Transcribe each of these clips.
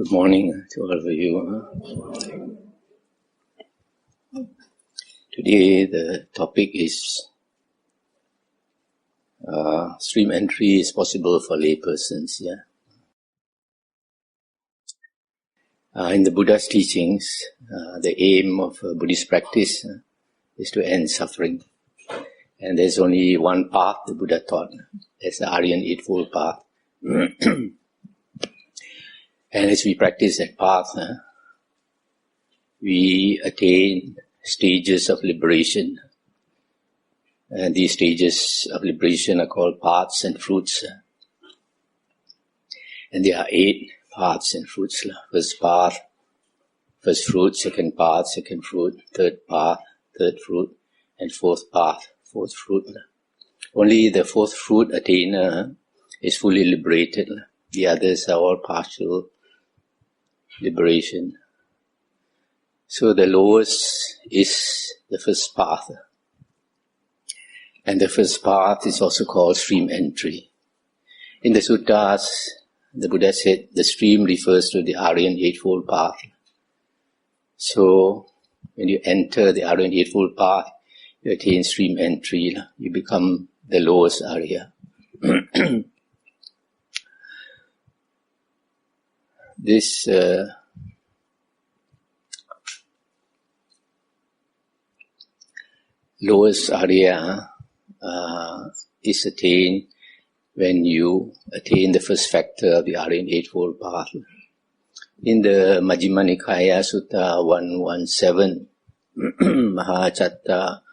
Good morning to all of you. Today the topic is stream entry is possible for laypersons. In the Buddha's teachings, the aim of Buddhist practice is to end suffering. And there's only one path the Buddha taught. That's the Aryan Eightfold Path. And as we practice that path, we attain stages of liberation. And these stages of liberation are called paths and fruits. And there are 8 paths and fruits. First path, first fruit, second path, second fruit, third path, third fruit, and fourth path, fourth fruit. Only the fourth fruit attainer is fully liberated. The others are all partial liberation. So the lowest is the first path. And the first path is also called stream entry. In the suttas, the Buddha said the stream refers to the Aryan Eightfold Path. So when you enter the Aryan Eightfold Path, you attain stream entry. You become the lowest Arya. This lowest Arya is attained when you attain the first factor of the Aryan Eightfold Path. In the Mahanikaya Sutta 117,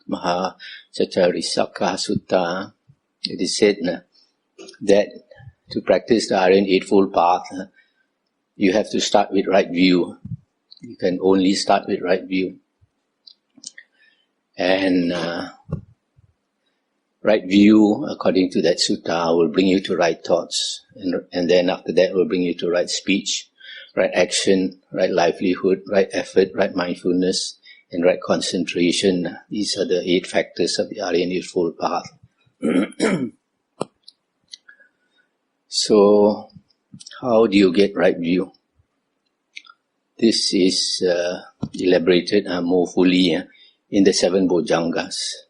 Mahachatarisaka Sutta, it is said that to practice the Aryan Eightfold Path, you have to start with right view. You can only start with right view. And right view, according to that sutta, will bring you to right thoughts. And then after that will bring you to right speech, right action, right livelihood, right effort, right mindfulness, and right concentration. These are the 8 factors of the Aryan Eightfold Path. So, how do you get right view? This is elaborated more fully in the 7 Bojjhangas.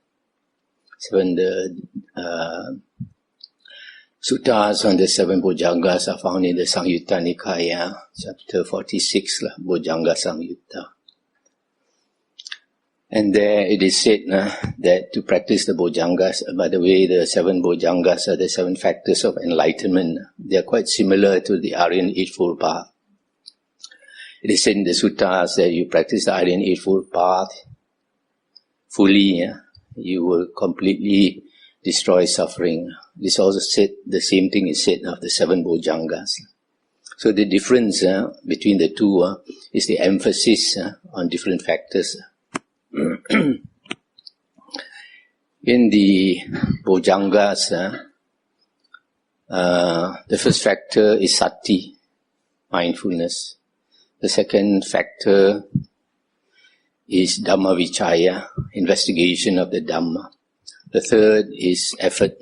Suttas on the 7 Bojjhangas are found in the Samyutta Nikaya, chapter 46, Bojjhanga Samyutta. And there it is said that to practice the Bojjhangas, by the way, the 7 Bojjhangas are the 7 factors of enlightenment. They are quite similar to the Aryan Eightfold Path. It is said in the suttas that you practice the Aryan Eightfold Path fully, you will completely destroy suffering. This also said, the same thing is said of the 7 Bojjhangas. So the difference between the two is the emphasis on different factors. In the Bojjhangas, the first factor is sati, mindfulness. The second factor is Dhamma Vichaya, investigation of the Dhamma. The third is effort.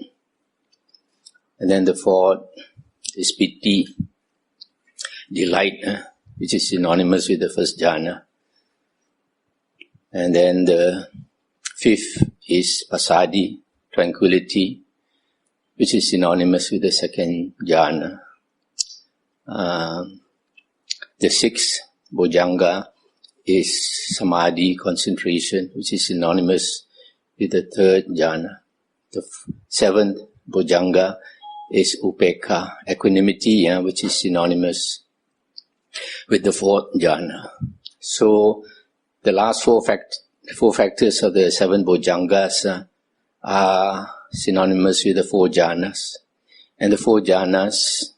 And then the fourth is piti, delight, which is synonymous with the first jhana. And then the fifth is pasadi, tranquility, which is synonymous with the second jhana. The sixth Bojjhanga is samadhi, concentration, which is synonymous with the third jhana. The 7th Bojjhanga is upekkha, equanimity, which is synonymous with the 4th jhana. So the last 4 factors of the 7 Bojjhangas are synonymous with the 4 jhanas. And the 4 jhanas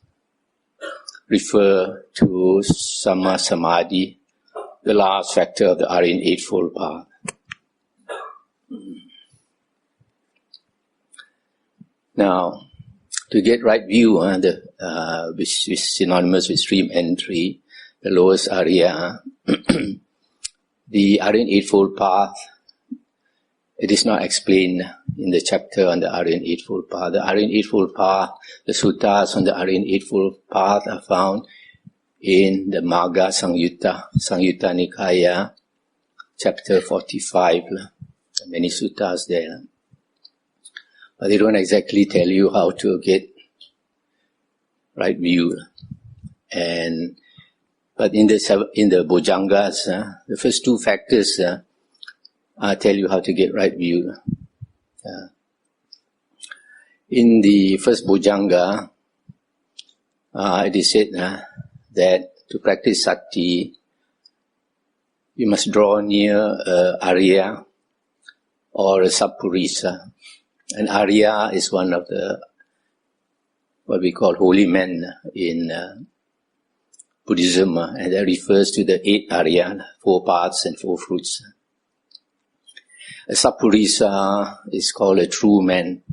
refer to Samma Samadhi, the last factor of the Aryan Eightfold Path. Now, to get right view, which is synonymous with stream entry, the lowest Arya, the Aryan Eightfold Path, it is not explained in the chapter on the Aryan Eightfold Path. The Aryan Eightfold Path, the suttas on the Aryan Eightfold Path are found in the Magga Sangyutta Nikaya, chapter 45. Many suttas there. But they don't exactly tell you how to get right view. But in the Bojjhangas, the first two factors tell you how to get right view. In the first Bojjhanga, it is said that to practice sati, you must draw near Arya or a Sappurisa. And Arya is one of the what we call holy men in Buddhism, and that refers to the 8 Arya, 4 paths and 4 fruits. A Sappurisa is called a true man.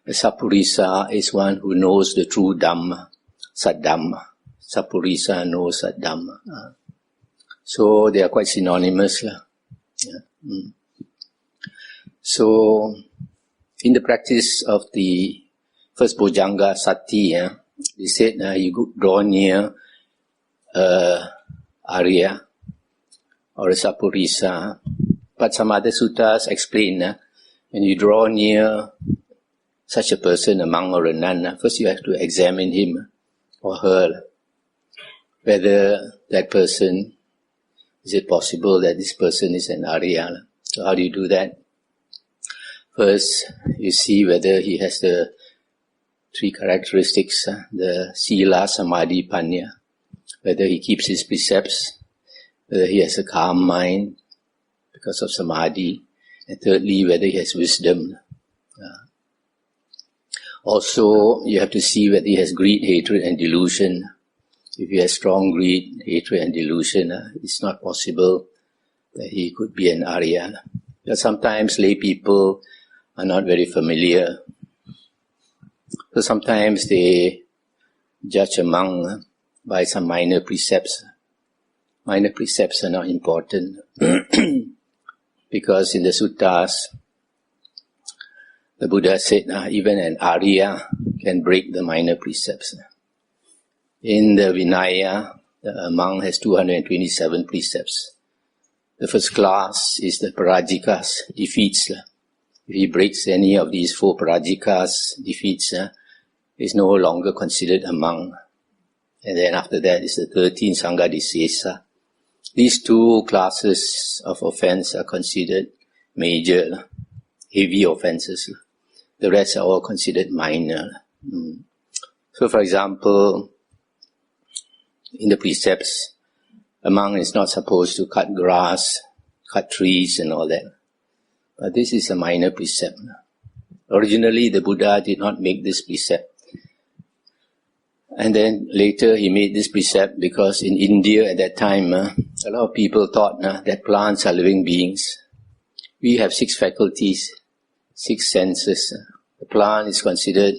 A Sappurisa is one who knows the true Dhamma, Saddhamma. Sappurisa knows Saddhamma. So they are quite synonymous. So in the practice of the first Bojjhanga Sati, they said you draw near Arya or a Sappurisa. But some other suttas explain when you draw near such a person, a monk or a nun, first you have to examine him or her, whether that person, is it possible that this person is an Arya? So how do you do that? First, you see whether he has the 3 characteristics, the Sila, Samadhi, Panya, whether he keeps his precepts, whether he has a calm mind because of Samadhi, and thirdly, whether he has wisdom. Also, you have to see whether he has greed, hatred and delusion. If he has strong greed, hatred and delusion, it's not possible that he could be an Arya. But sometimes lay people are not very familiar. So sometimes they judge a monk by some minor precepts. Minor precepts are not important because in the suttas, the Buddha said even an Arya can break the minor precepts. In the Vinaya, a monk has 227 precepts. The first class is the Parajikas, defeats. If he breaks any of these 4 Parajikas, defeats, is no longer considered a monk. And then after that is the 13 Sanghadisesa. These 2 classes of offense are considered major, heavy offenses. The rest are all considered minor. So for example, in the precepts, a monk is not supposed to cut grass, cut trees and all that. But this is a minor precept. Originally, the Buddha did not make this precept. And then later he made this precept because in India at that time, a lot of people thought that plants are living beings. We have 6 faculties, 6 senses. The plant is considered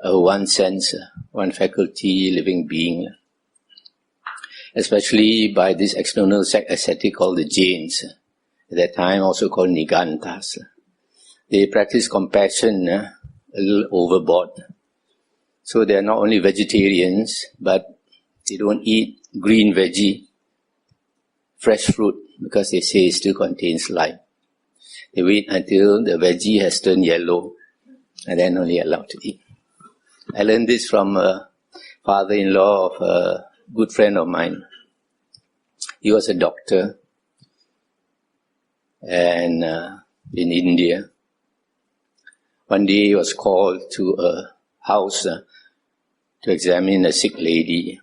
one sense, one faculty, living being. Especially by this external ascetic called the Jains, at that time also called Nigantas. They practice compassion a little overboard. So they are not only vegetarians, but they don't eat green veggie, fresh fruit, because they say it still contains life. They wait until the veggie has turned yellow, and then only allowed to eat. I learned this from a father-in-law of a good friend of mine. He was a doctor and in India. One day he was called to a house to examine a sick lady.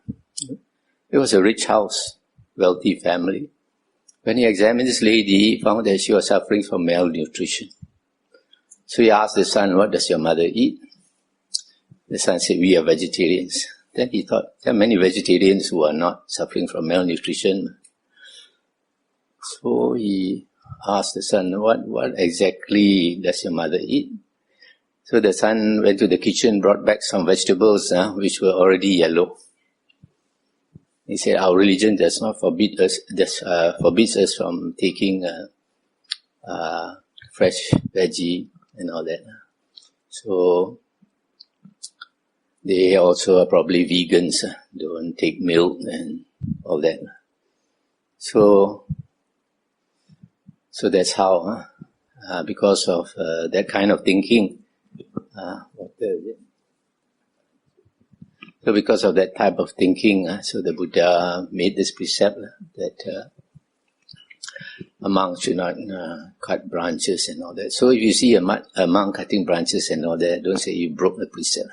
It was a rich house, wealthy family. When he examined this lady, he found that she was suffering from malnutrition. So he asked the son, "What does your mother eat?" The son said, "We are vegetarians." Then he thought, there are many vegetarians who are not suffering from malnutrition. So he asked the son, what exactly does your mother eat? So the son went to the kitchen, brought back some vegetables which were already yellow. He said, "Our religion does not forbids us from taking fresh veggie and all that." So They also are probably vegans, don't take milk and all that. So that's how, because of that kind of thinking, so because of that type of thinking, so the Buddha made this precept that a monk should not cut branches and all that. So if you see a monk cutting branches and all that, don't say you broke the precept.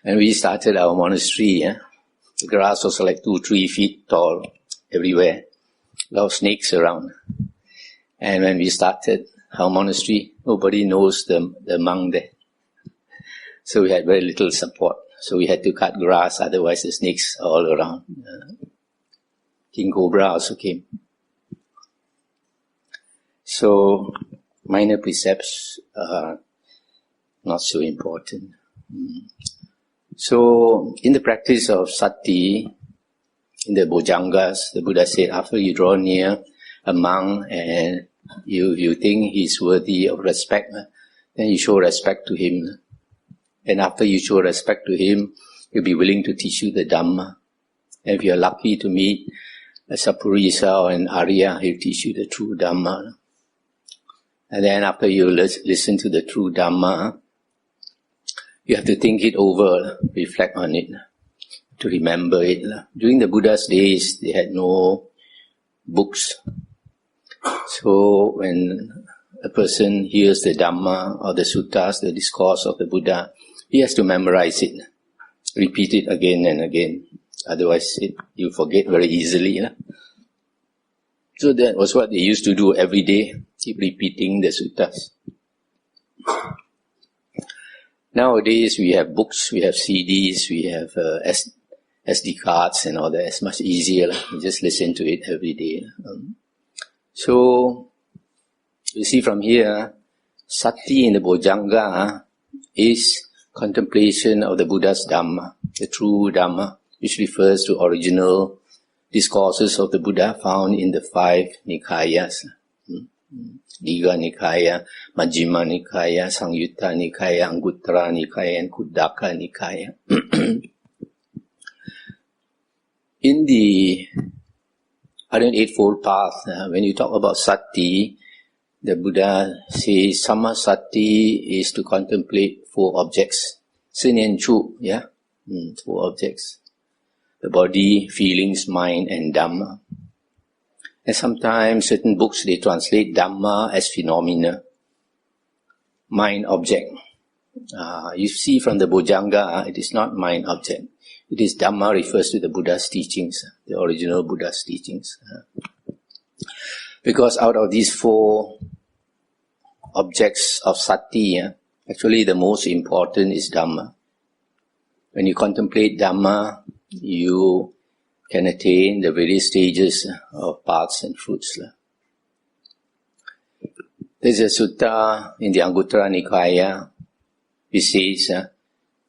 When we started our monastery, the grass was like 2-3 feet tall everywhere. A lot of snakes around. And when we started our monastery, nobody knows the monk there. So we had very little support. So we had to cut grass, otherwise the snakes are all around. King Cobra also came. So minor precepts are not so important. So in the practice of sati, in the Bojjhangas, the Buddha said, after you draw near a monk and you think he's worthy of respect, then you show respect to him. And after you show respect to him, he'll be willing to teach you the Dhamma. And if you're lucky to meet a Sapurisa or an Arya, he'll teach you the true Dhamma. And then after you listen to the true Dhamma, you have to think it over, reflect on it, to remember it. During the Buddha's days, they had no books. So when a person hears the Dhamma or the suttas, the discourse of the Buddha, he has to memorize it, repeat it again and again. Otherwise, you forget very easily. So that was what they used to do every day, keep repeating the suttas. Nowadays, we have books, we have CDs, we have SD cards and all that. It's much easier. You just listen to it every day. So, you see from here, sati in the Bojjhanga is contemplation of the Buddha's Dhamma, the true Dhamma, which refers to original discourses of the Buddha found in the 5 Nikayas. Digha Nikaya, Majjhima Nikaya, Sangyutta Nikaya, Anguttara Nikaya, and Khuddaka Nikaya. In the Aryan Eightfold Path, when you talk about sati, the Buddha says Samma sati is to contemplate 4 objects. Sin and chu, 4 objects. The body, feelings, mind, and Dhamma. And sometimes certain books, they translate Dhamma as phenomena, mind object. You see from the Bojjhanga, it is not mind object. It is Dhamma refers to the Buddha's teachings, the original Buddha's teachings. Because out of these 4 objects of sati, actually the most important is Dhamma. When you contemplate Dhamma, you can attain the various stages of paths and fruits. There's a sutta in the Anguttara Nikaya which says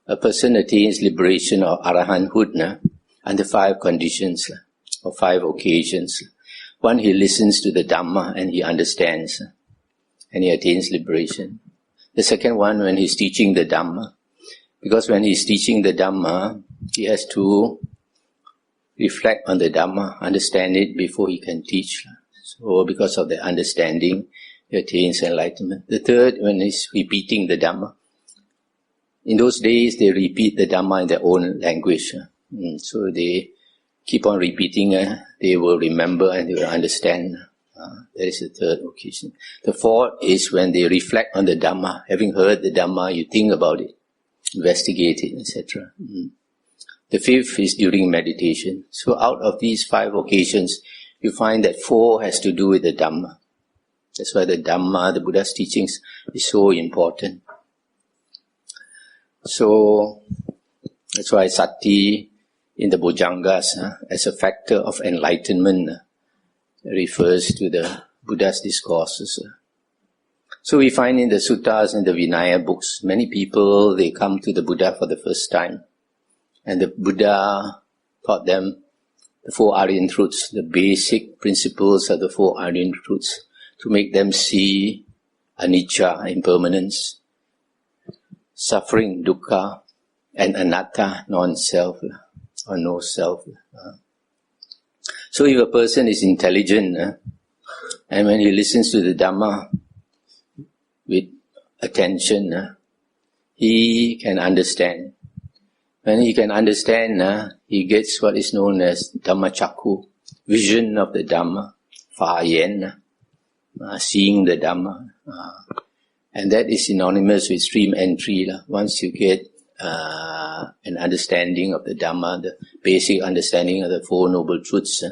a person attains liberation or arahanthood under 5 conditions or 5 occasions. One, he listens to the Dhamma and he understands and he attains liberation. The second one, when he's teaching the Dhamma, because when he's teaching the Dhamma, he has to reflect on the Dhamma, understand it before he can teach. So because of the understanding, he attains enlightenment. The third, when he's repeating the Dhamma. In those days, they repeat the Dhamma in their own language. So they keep on repeating, they will remember and they will understand. That is the third occasion. The fourth is when they reflect on the Dhamma. Having heard the Dhamma, you think about it, investigate it, etc. The fifth is during meditation. So out of these 5 occasions, you find that 4 has to do with the Dhamma. That's why the Dhamma, the Buddha's teachings, is so important. So that's why sati in the Bojjhangas as a factor of enlightenment refers to the Buddha's discourses. So we find in the suttas and the Vinaya books, many people, they come to the Buddha for the first time. And the Buddha taught them the 4 Aryan truths, the basic principles of the 4 Aryan truths, to make them see anicca, impermanence, suffering, dukkha, and anatta, non-self, or no self. So if a person is intelligent, and when he listens to the Dhamma with attention, he can understand. When he can understand, he gets what is known as Dhammachakku, vision of the Dhamma, Phra Yen, seeing the Dhamma. And that is synonymous with stream entry. Once you get an understanding of the Dhamma, the basic understanding of the Four Noble Truths,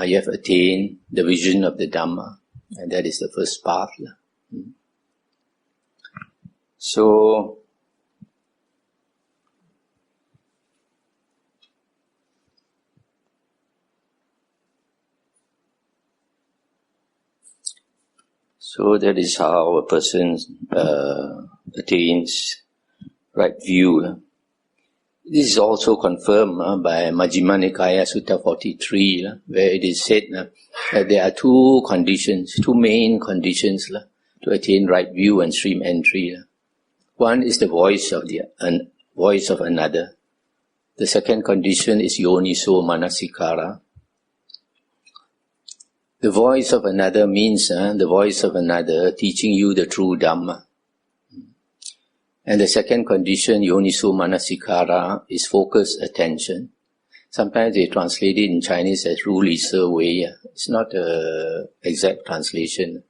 you have attained the vision of the Dhamma. And that is the first path. So, that is how a person attains right view. This is also confirmed by Majjhima Nikaya Sutta 43, where it is said that there are two main conditions to attain right view and stream entry. One is the voice of another. The second condition is yoniso manasikara. The voice of another means the voice of another teaching you the true Dhamma. And the second condition, yoniso manasikara, is focused attention. Sometimes they translate it in Chinese as 如理思维. It's not an exact translation.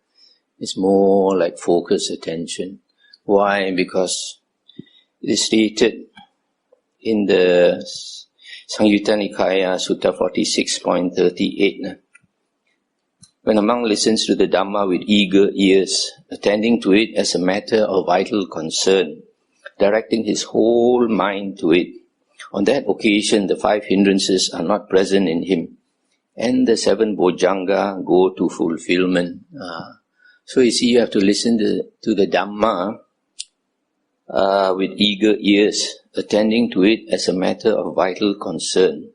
It's more like focused attention. Why? Because it is stated in the Samyutta Nikaya Sutta 46.38. When a monk listens to the Dhamma with eager ears, attending to it as a matter of vital concern, directing his whole mind to it, on that occasion the 5 hindrances are not present in him, and the 7 bojjhanga go to fulfillment. So you see, you have to listen to the Dhamma with eager ears, attending to it as a matter of vital concern,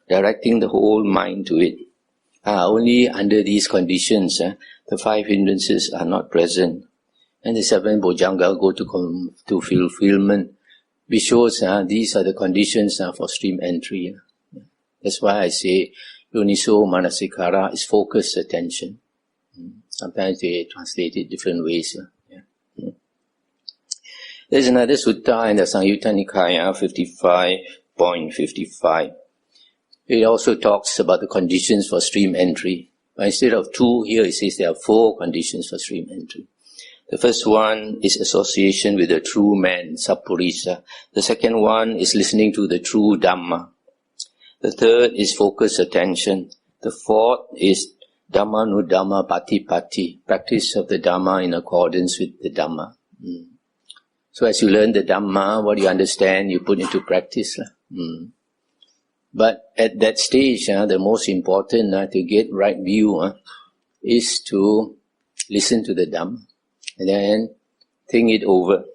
directing the whole mind to it. Only under these conditions, the 5 hindrances are not present, and the 7 bojjhanga go to fulfillment, which shows these are the conditions for stream entry. That's why I say yoniso manasikara is focused attention. Sometimes they translate it different ways. There's another sutta in the Samyutta Nikaya 55.55. It also talks about the conditions for stream entry. But instead of 2, here it says there are 4 conditions for stream entry. The first one is association with the true man, sappurisa. The second one is listening to the true Dhamma. The third is focused attention. The fourth is Dhammanudhamma patipatti, practice of the Dhamma in accordance with the Dhamma. So as you learn the Dhamma, what you understand, you put into practice. But at that stage, the most important to get right view is to listen to the Dhamma and then think it over.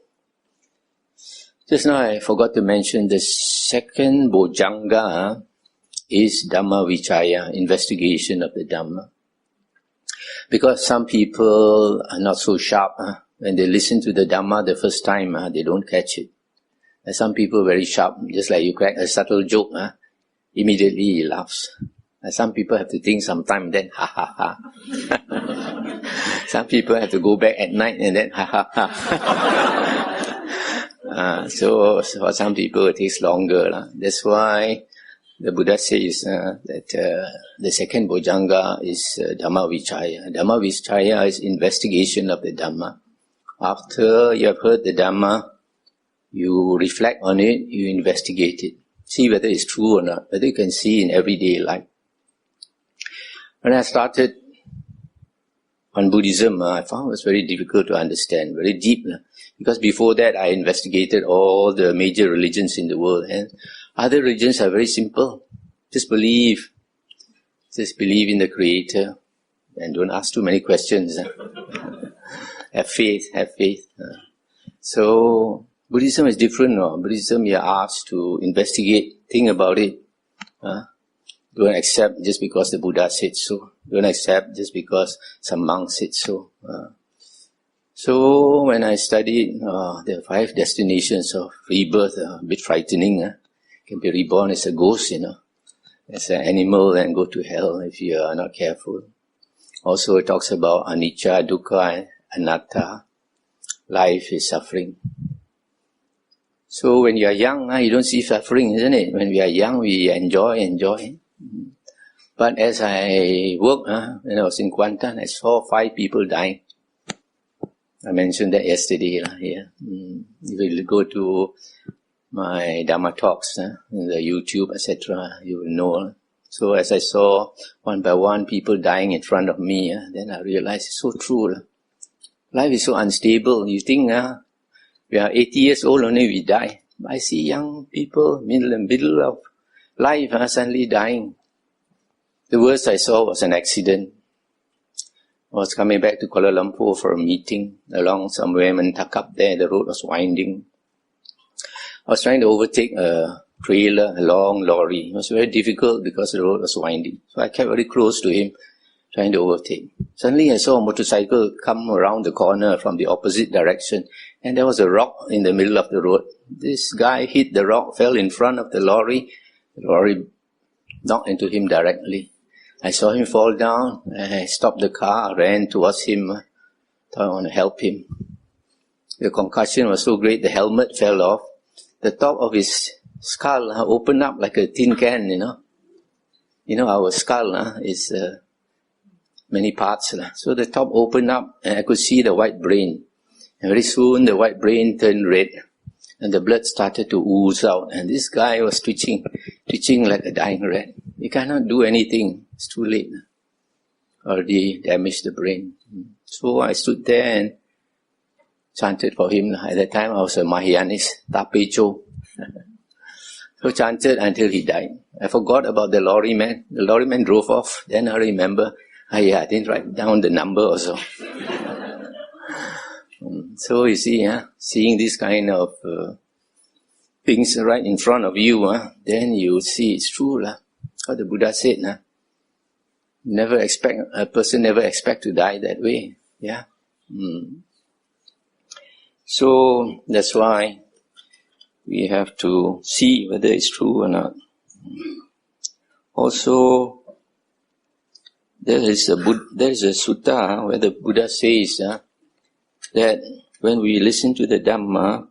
Just now I forgot to mention the second bojjhanga is Dhamma Vichaya, investigation of the Dhamma. Because some people are not so sharp. When they listen to the Dhamma the first time, they don't catch it. And some people very sharp, just like you crack a subtle joke, immediately he laughs. And some people have to think some time, then ha ha ha. Some people have to go back at night and then ha ha ha. So for some people it takes longer. That's why the Buddha says that the second bojjhanga is Dhamma Vichaya. Dhamma Vichaya is investigation of the Dhamma. After you have heard the Dhamma, you reflect on it, you investigate it. See whether it's true or not, whether you can see in everyday life. When I started on Buddhism, I found it was very difficult to understand, very deep. Because before that, I investigated all the major religions in the world. And other religions are very simple. Just believe in the Creator. And don't ask too many questions. Have faith. So, Buddhism is different. No? Buddhism, you are asked to investigate, think about it. Don't accept just because the Buddha said so. Don't accept just because some monk said so. So when I studied the 5 destinations of rebirth, a bit frightening. Can be reborn as a ghost, as an animal and go to hell if you are not careful. Also it talks about anicca, dukkha, and anatta. Life is suffering. So when you are young, you don't see suffering, isn't it? When we are young, we enjoy. But as I worked, when I was in Kuantan, I saw 5 people dying. I mentioned that yesterday here. If you go to my Dhamma talks, in the YouTube, etc., you will know. So as I saw one by one people dying in front of me, then I realized it's so true. Life is so unstable. You think we are 80 years old, only we die. I see young people, middle of life, suddenly dying. The worst I saw was an accident. I was coming back to Kuala Lumpur for a meeting along somewhere Mentakap there. The road was winding. I was trying to overtake a trailer, a long lorry. It was very difficult because the road was winding. So I kept very close to him, trying to overtake. Suddenly I saw a motorcycle come around the corner from the opposite direction, and there was a rock in the middle of the road. This guy hit the rock, fell in front of the lorry. The lorry knocked into him directly. I saw him fall down, and I stopped the car, ran towards him, thought I want to help him. The concussion was so great, the helmet fell off. The top of his skull opened up like a tin can, our skull is many parts. So the top opened up, and I could see the white brain. And very soon, the white brain turned red, and the blood started to ooze out. And this guy was twitching like a dying rat. He cannot do anything. It's too late. Already damaged the brain. So I stood there and chanted for him. At that time, I was a Mahayanist, Tapecho. So chanted until he died. I forgot about the lorry man. The lorry man drove off. Then I remember, I didn't write down the number also. So you see, seeing this kind of things right in front of you, then you see it's true. What the Buddha said, a person never expect to die that way. Yeah. So that's why we have to see whether it's true or not. Also, there is a sutta where the Buddha says that when we listen to the Dhamma,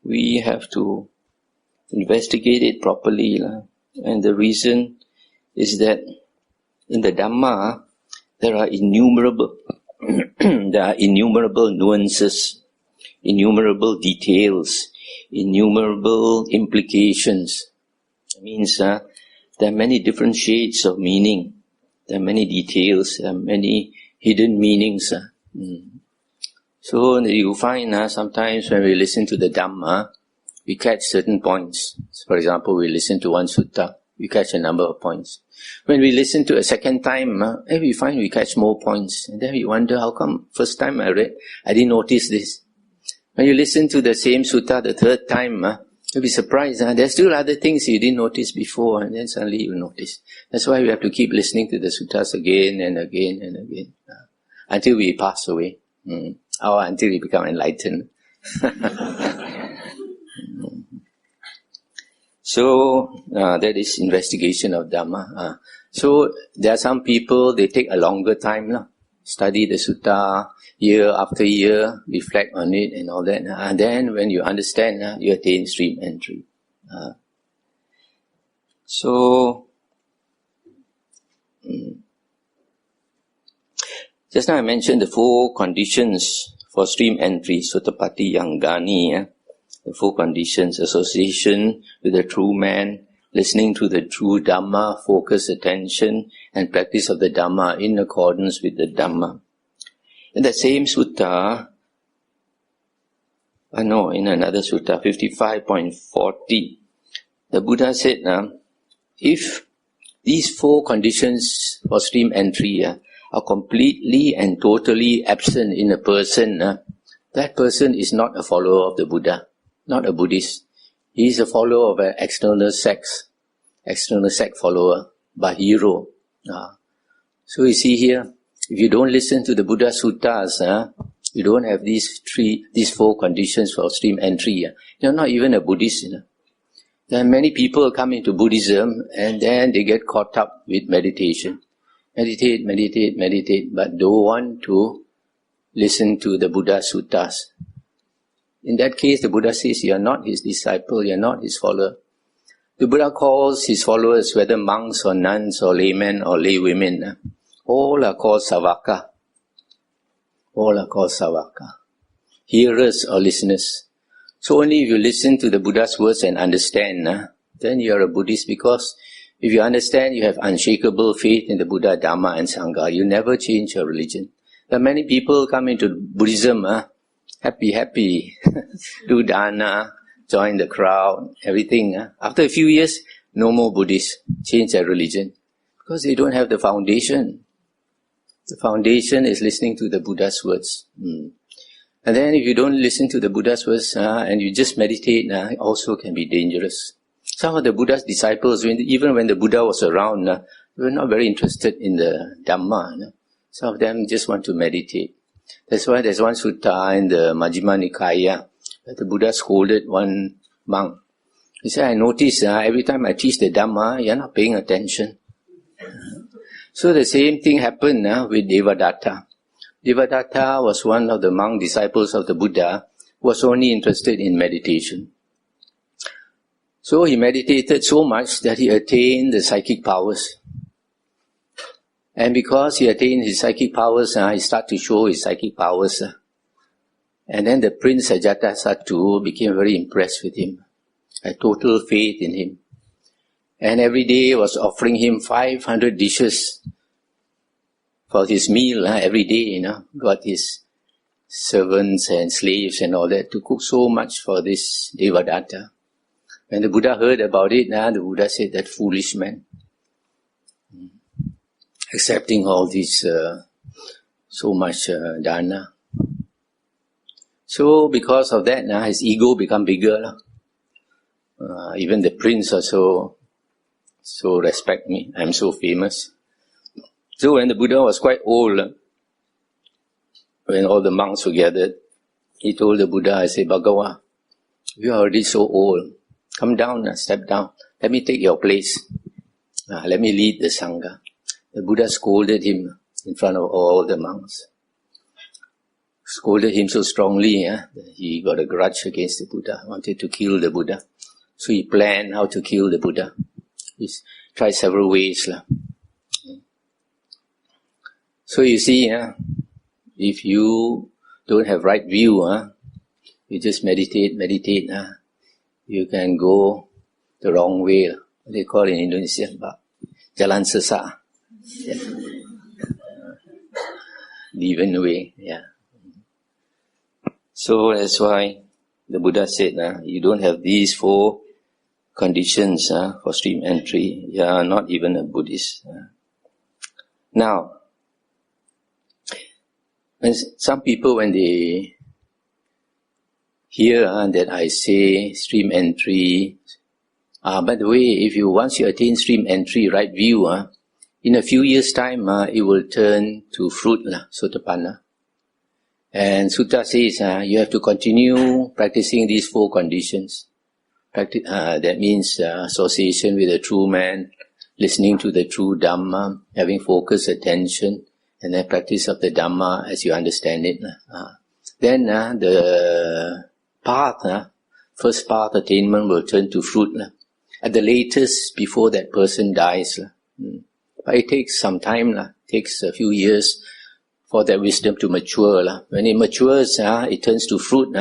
we have to investigate it properly. And the reason is that in the Dhamma, there are innumerable nuances, innumerable details, innumerable implications. It means there are many different shades of meaning. There are many details, there are many hidden meanings. So you find sometimes when we listen to the Dhamma, we catch certain points. For example, we listen to one sutta, we catch a number of points. When we listen to a second time, we find we catch more points. And then we wonder, how come first time I read, I didn't notice this. When you listen to the same sutta the third time, you'll be surprised. There's still other things you didn't notice before, and then suddenly you notice. That's why we have to keep listening to the suttas again and again and again, until we pass away, or until we become enlightened. So, that is investigation of Dhamma. So, there are some people, they take a longer time, study the sutta, year after year, reflect on it and all that. And then when you understand, you attain stream entry. Just now I mentioned the 4 conditions for stream entry, Sotapatti Yangani, the 4 conditions: association with the true man, listening to the true Dhamma, focus attention, and practice of the Dhamma in accordance with the Dhamma. In the same sutta, in another sutta, 55.40, the Buddha said, if these 4 conditions for stream entry are completely and totally absent in a person, that person is not a follower of the Buddha, not a Buddhist. He is a follower of an external sect follower, Bahiro. So you see here, if you don't listen to the Buddha suttas, you don't have these four conditions for stream entry, you're not even a Buddhist. There are many people come into Buddhism and then they get caught up with meditation. Meditate, but don't want to listen to the Buddha Suttas. In that case, the Buddha says you are not his disciple, you are not his follower. The Buddha calls his followers, whether monks or nuns or laymen or laywomen, all are called Savaka. All are called Savaka. Hearers or listeners. So only if you listen to the Buddha's words and understand, then you are a Buddhist, because if you understand, you have unshakable faith in the Buddha, Dhamma and Sangha. You never change your religion. There are many people come into Buddhism, happy, do dana, join the crowd, everything. After a few years, no more Buddhists, change their religion. Because they don't have the foundation. The foundation is listening to the Buddha's words. And then if you don't listen to the Buddha's words and you just meditate, also can be dangerous. Some of the Buddha's disciples, even when the Buddha was around, they were not very interested in the Dhamma. Some of them just want to meditate. That's why there's one sutta in the Majjhima Nikaya that the Buddha scolded one monk. He said, I notice every time I teach the Dhamma, you're not paying attention. So the same thing happened with Devadatta. Devadatta was one of the monk disciples of the Buddha who was only interested in meditation. So he meditated so much that he attained the psychic powers. And because he attained his psychic powers, he started to show his psychic powers. And then the Prince Ajatasattu became very impressed with him, had total faith in him. And every day was offering him 500 dishes for his meal every day, got his servants and slaves and all that to cook so much for this Devadatta. When the Buddha heard about it, the Buddha said, that foolish man, accepting all this so much dana. So because of that, his ego become bigger. Even the prince also so respect me, I'm so famous. So when the Buddha was quite old, when all the monks were gathered, he told the Buddha, I say, Bhagawa, you are already so old. Come down, step down. Let me take your place. Let me lead the Sangha. The Buddha scolded him in front of all the monks. Scolded him so strongly, that he got a grudge against the Buddha, wanted to kill the Buddha. So he planned how to kill the Buddha. He tried several ways. So you see, if you don't have right view, you just meditate, you can go the wrong way. They call it in Indonesia, jalan sesat. Deviant way, So that's why the Buddha said, you don't have these four conditions for stream entry. You are not even a Buddhist. Now, some people, when they hear that I say stream entry, by the way, once you attain stream entry, right view, in a few years' time, it will turn to fruit, sotapanna. And Sutta says you have to continue practicing these four conditions. That means association with the true man, listening to the true Dhamma, having focused attention, and then practice of the Dhamma as you understand it. Then the path, first path attainment will turn to fruit. At the latest, before that person dies. But it takes some time, takes a few years for that wisdom to mature. When it matures, it turns to fruit,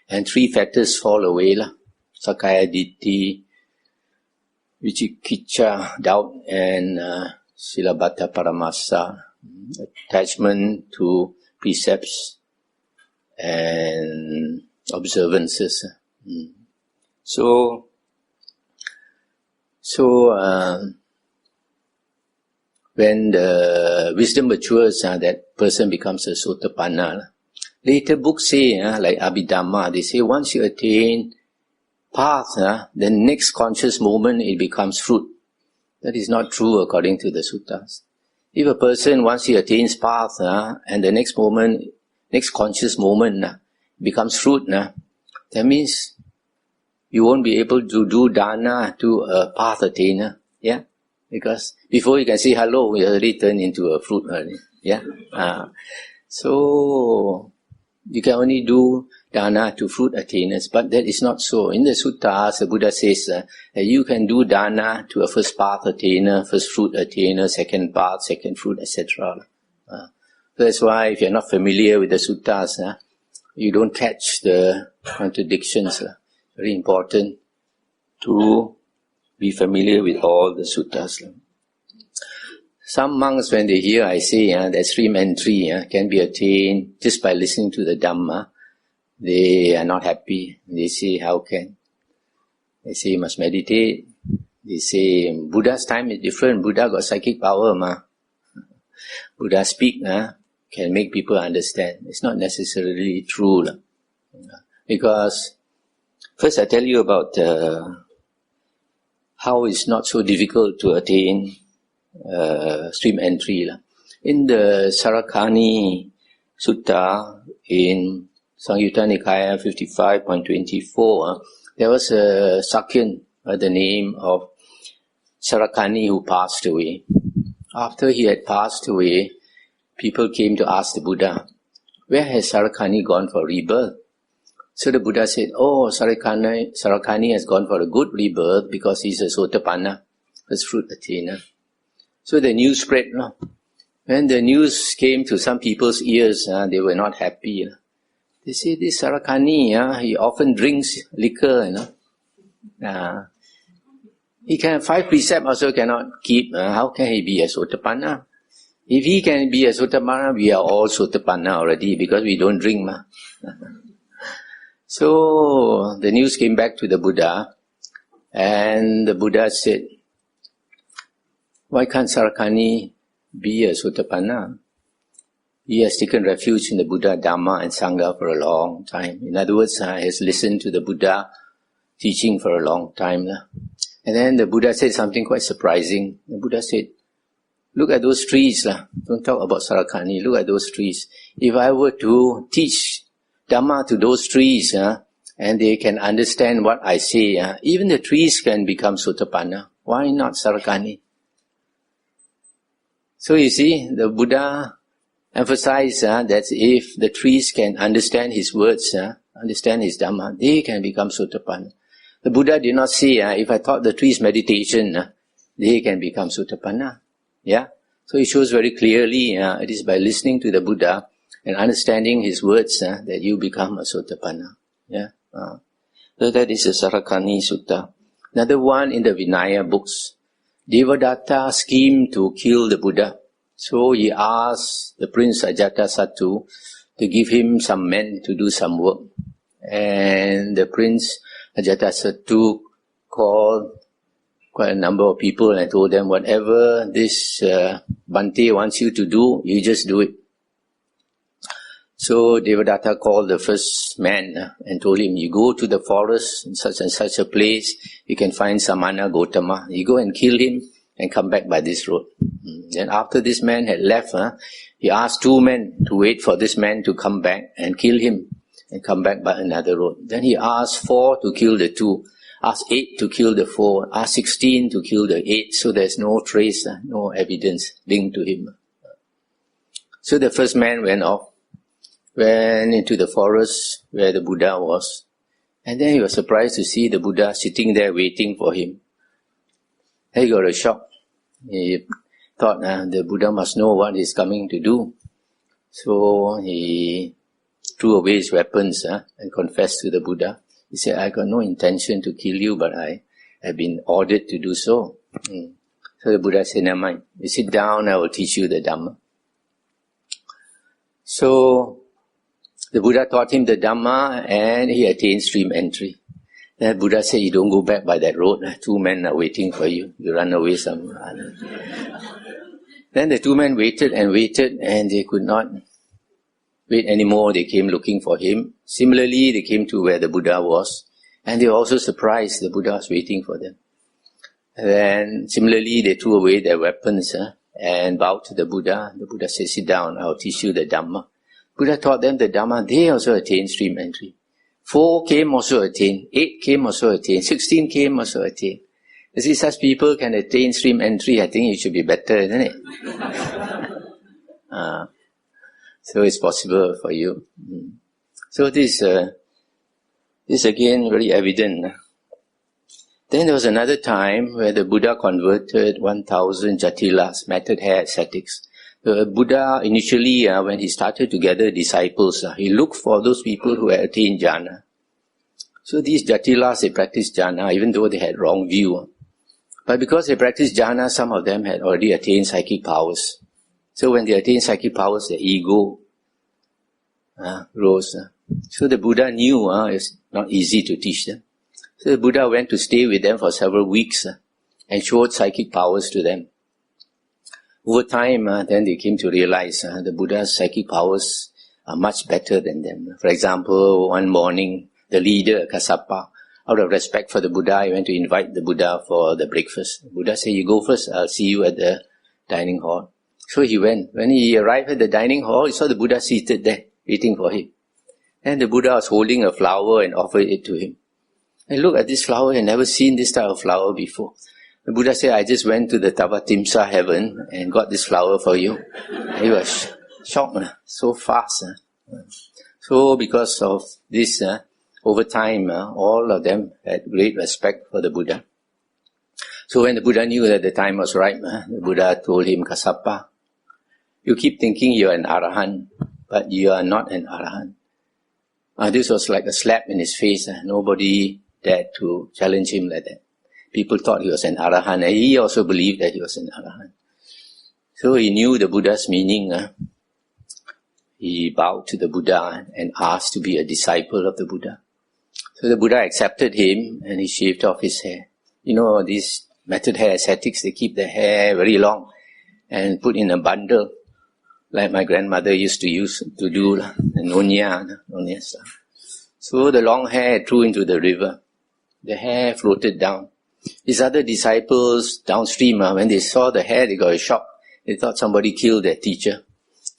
and three factors fall away. Sakaya Ditti, Vicikicca, doubt, and Silabhata Paramasa, attachment to precepts and observances. So when the wisdom matures, that person becomes a sotapanna. Later books say, like Abhidhamma, they say once you attain path, the next conscious moment it becomes fruit. That is not true according to the suttas. If a person, once he attains path, and the next moment next conscious moment becomes fruit, that means you won't be able to do dana to a path attainer. Yeah? Because before you can say hello, you already turn into a fruit already. Yeah? So you can only do dana to fruit attainers, but that is not so. In the suttas, the Buddha says that you can do dana to a first path attainer, first fruit attainer, second path, second fruit, etc. So that's why if you're not familiar with the suttas, you don't catch the contradictions. Very important to be familiar with all the suttas. Some monks, when they hear I say that stream entry can be attained just by listening to the Dhamma, they are not happy. They say, how can? They say, you must meditate. They say, Buddha's time is different. Buddha got psychic power, Buddha speak, can make people understand. It's not necessarily true. Because, first I tell you about how it's not so difficult to attain stream entry. In the Sarakani Sutta, in Samyutta Nikaya 55.24, there was a Sakyan by the name of Sarakani who passed away. After he had passed away, people came to ask the Buddha, where has Sarakani gone for rebirth? So the Buddha said, Sarakani has gone for a good rebirth because he's a Sotapanna, first fruit attainer. So the news spread. When the news came to some people's ears, they were not happy. They say, this Sarakani, he often drinks liquor. He can 5 precepts also cannot keep. How can he be a Sotapanna? If he can be a Sotapanna, we are all Sotapanna already because we don't drink. So the news came back to the Buddha, and the Buddha said, why can't Sarakani be a Sotapanna? He has taken refuge in the Buddha, Dhamma and Sangha for a long time. In other words, he has listened to the Buddha teaching for a long time. And then the Buddha said something quite surprising. The Buddha said, look at those trees. Don't talk about Sarakani. Look at those trees. If I were to teach Dhamma to those trees, and they can understand what I say, even the trees can become Sotapanna. Why not Sarakani? So you see, the Buddha emphasized that if the trees can understand his words, understand his Dhamma, they can become Sotapanna. The Buddha did not say, if I taught the trees meditation, they can become Sotapanna. Yeah? So it shows very clearly, it is by listening to the Buddha and understanding his words that you become a Sotapanna. Yeah? So that is the Sarakani Sutta. Another one in the Vinaya books. Devadatta schemed to kill the Buddha. So he asked the Prince Ajatasattu to give him some men to do some work. And the Prince Ajatasattu called quite a number of people and told them, whatever this Bhante wants you to do, you just do it. So Devadatta called the first man and told him, you go to the forest in such and such a place, you can find Samana Gotama. You go and kill him and come back by this road. Then after this man had left, he asked 2 men to wait for this man to come back and kill him and come back by another road. Then he asked 4 to kill the 2, asked 8 to kill the 4, asked 16 to kill the 8, so there's no trace, no evidence linked to him. So the first man went off, went into the forest where the Buddha was, and then he was surprised to see the Buddha sitting there waiting for him. He got a shock. He thought the Buddha must know what he's coming to do. So he threw away his weapons and confessed to the Buddha. He said, I got no intention to kill you, but I have been ordered to do so. So the Buddha said, never mind. You sit down, I will teach you the Dhamma. So the Buddha taught him the Dhamma and he attained stream entry. Then the Buddha said, you don't go back by that road. 2 men are waiting for you. You run away somewhere. Then the 2 men waited and they could not wait anymore. They came looking for him. Similarly, they came to where the Buddha was. And they were also surprised the Buddha was waiting for them. And then similarly, they threw away their weapons and bowed to the Buddha. The Buddha said, sit down, I will teach you the Dhamma. Buddha taught them the Dhamma, they also attained stream entry. 4 came also attained, 8 came also attained, 16 came also attained. You see, such people can attain stream entry, I think it should be better, isn't it? So it's possible for you. So this again very evident. Then there was another time where the Buddha converted 1,000 jatilas, matted hair ascetics. The Buddha initially, when he started to gather disciples, he looked for those people who had attained jhana. So these jatilas, they practiced jhana, even though they had wrong view. But because they practiced jhana, some of them had already attained psychic powers. So when they attained psychic powers, their ego rose. So the Buddha knew it's not easy to teach them. So the Buddha went to stay with them for several weeks and showed psychic powers to them. Over time, then they came to realize the Buddha's psychic powers are much better than them. For example, one morning, the leader, Kassapa, out of respect for the Buddha, he went to invite the Buddha for the breakfast. The Buddha said, "You go first, I'll see you at the dining hall." So he went. When he arrived at the dining hall, he saw the Buddha seated there, waiting for him. And the Buddha was holding a flower and offered it to him. And look at this flower, I've never seen this type of flower before. The Buddha said, "I just went to the Tavatimsa heaven and got this flower for you." He was shocked, so fast. So because of this, over time, all of them had great respect for the Buddha. So when the Buddha knew that the time was ripe, the Buddha told him, "Kassapa, you keep thinking you're an Arahant, but you are not an Arahant." This was like a slap in his face. Nobody dared to challenge him like that. People thought he was an Arahant, and he also believed that he was an Arahant. So he knew the Buddha's meaning. He bowed to the Buddha and asked to be a disciple of the Buddha. So the Buddha accepted him and he shaved off his hair. You know, these matted hair ascetics, they keep their hair very long and put in a bundle, like my grandmother used to do, nonya. So the long hair threw into the river. The hair floated down. His other disciples downstream, when they saw the hair, they got a shock. They thought somebody killed their teacher.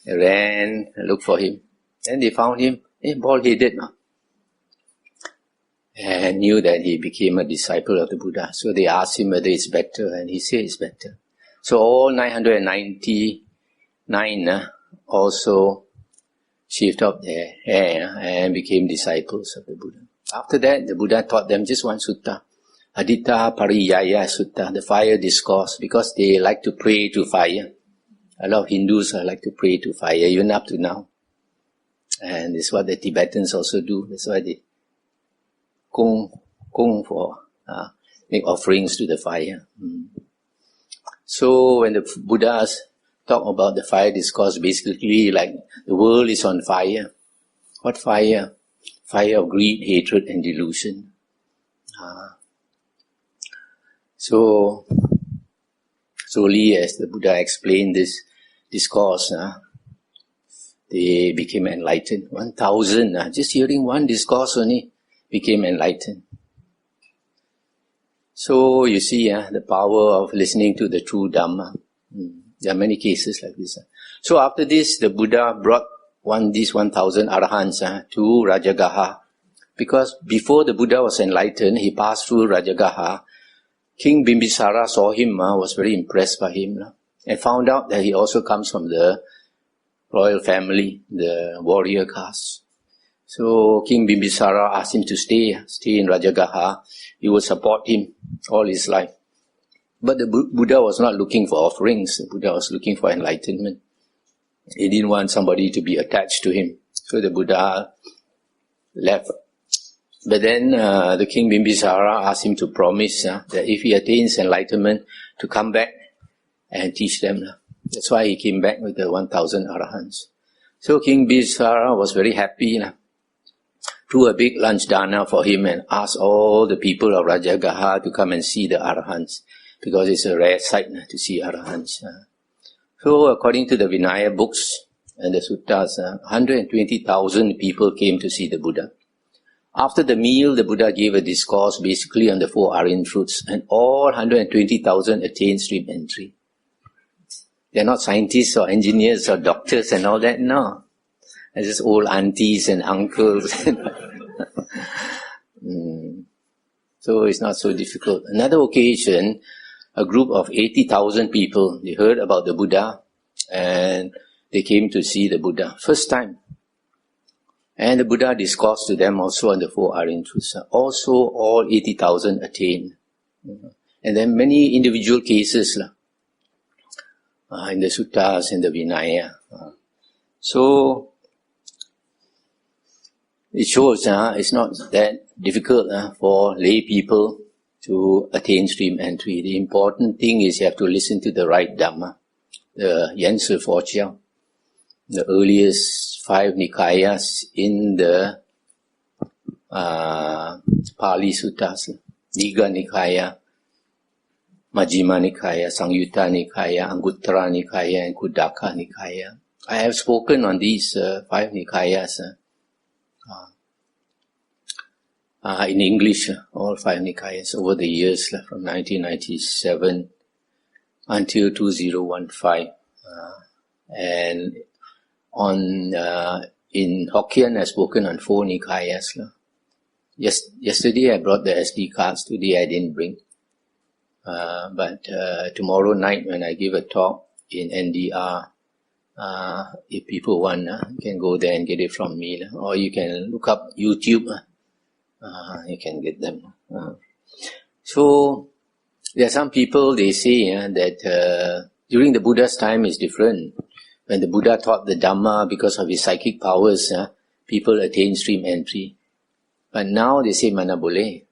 They ran and looked for him. Then they found him, bald-headed, and knew that he became a disciple of the Buddha. So they asked him whether it's better, and he said it's better. So all 999 also shaved off their hair and became disciples of the Buddha. After that, the Buddha taught them just one sutta, Adita Pariyaya Sutta, the fire discourse, because they like to pray to fire. A lot of Hindus like to pray to fire, even up to now. And it's what the Tibetans also do. That's why they kung for make offerings to the fire. So when the Buddhas talk about the fire discourse, basically like the world is on fire. What fire? Fire of greed, hatred and delusion. So slowly as the Buddha explained this discourse, they became enlightened. 1,000, just hearing one discourse only, became enlightened. So you see the power of listening to the true Dhamma. There are many cases like this. So after this, the Buddha brought these 1,000 Arahants to Rajagaha. Because before the Buddha was enlightened, he passed through Rajagaha. King Bimbisara saw him, was very impressed by him, and found out that he also comes from the royal family, the warrior caste. So King Bimbisara asked him to stay in Rajagaha. He would support him all his life. But the Buddha was not looking for offerings. The Buddha was looking for enlightenment. He didn't want somebody to be attached to him. So the Buddha left. But then the King Bimbisara asked him to promise that if he attains enlightenment, to come back and teach them. That's why he came back with the 1,000 Arahants. So King Bimbisara was very happy. Threw a big lunch dana for him and asked all the people of Rajagaha to come and see the Arahants, because it's a rare sight to see Arahants. So according to the Vinaya books and the suttas, 120,000 people came to see the Buddha. After the meal, the Buddha gave a discourse basically on the 4 Aryan truths, and all 120,000 attained stream entry. They're not scientists or engineers or doctors and all that, no. and just old aunties and uncles. So it's not so difficult. Another occasion, a group of 80,000 people, they heard about the Buddha and they came to see the Buddha. First time. And the Buddha discoursed to them also on the four Aryan truths. Also all 80,000 attained. And then many individual cases in the suttas, in the Vinaya. So it shows it's not that difficult for lay people to attain stream entry. The important thing is you have to listen to the right Dhamma. The Yen Shi Fo Chiao, the earliest 5 Nikayas in the Pali Suttas, Digha Nikaya, Majjhima Nikaya, Sangyutta Nikaya, Anguttara Nikaya, and Khuddaka Nikaya. I have spoken on these 5 Nikayas in English, all 5 Nikayas over the years, from 1997 until 2015. And in Hokkien, I've spoken on 4 Nikayas. Yesterday I brought the SD cards, today I didn't bring. But tomorrow night when I give a talk in NDR, if people want, you can go there and get it from me. Or you can look up YouTube, you can get them. So, there are some people, they say that during the Buddha's time is different. When the Buddha taught the Dhamma, because of his psychic powers, people attain stream entry. But now they say mana boleh.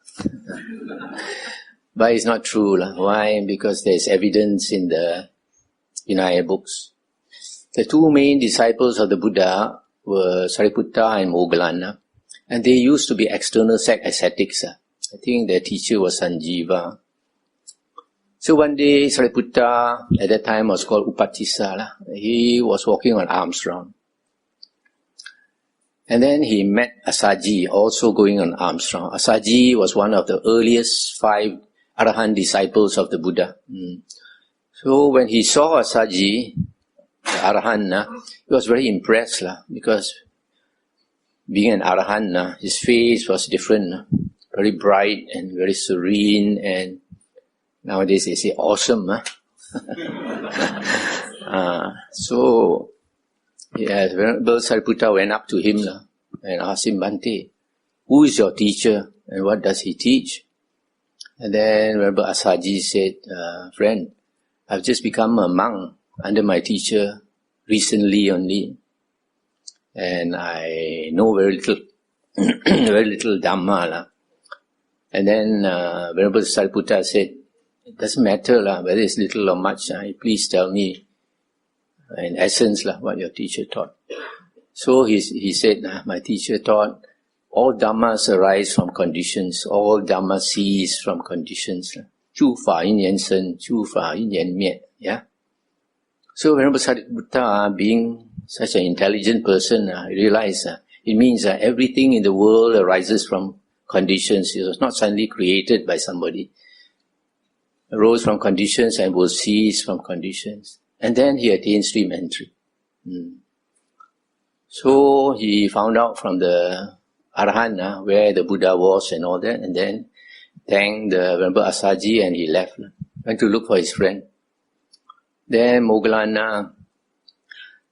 But it's not true. Why? Because there's evidence in the Vinaya books. The 2 main disciples of the Buddha were Sariputta and Moggallana. And they used to be external sect ascetics. I think their teacher was Sanjiva. So one day, Sariputta, at that time was called Upatissa. He was walking on alms round. And then he met Asaji, also going on alms round. Asaji was one of the earliest 5 Arahant disciples of the Buddha. So when he saw Asaji, the Arahant, he was very impressed because being an Arahant, his face was different, very bright and very serene, and nowadays they say awesome. So Venerable Sariputta went up to him and asked him, Bhante, who is your teacher and what does he teach? And then Venerable Asaji said, friend, I've just become a monk under my teacher recently only. And I know very little, very little Dhamma. And then Venerable Sariputta said, it doesn't matter whether it's little or much. Please tell me, in essence, what your teacher taught. So he said, my teacher taught, all Dhammas arise from conditions, all Dhammas cease from conditions. Chu fa yin yan sen, chu fa yin yan miet. Yeah. So Venerable Sariputta, being such an intelligent person, realized it means that everything in the world arises from conditions. It was not suddenly created by somebody. It arose from conditions and will cease from conditions. And then he attained stream entry. So he found out from the Arahant where the Buddha was and all that, and then thanked the Venerable Asaji and he left. Went to look for his friend. Then Moggallana,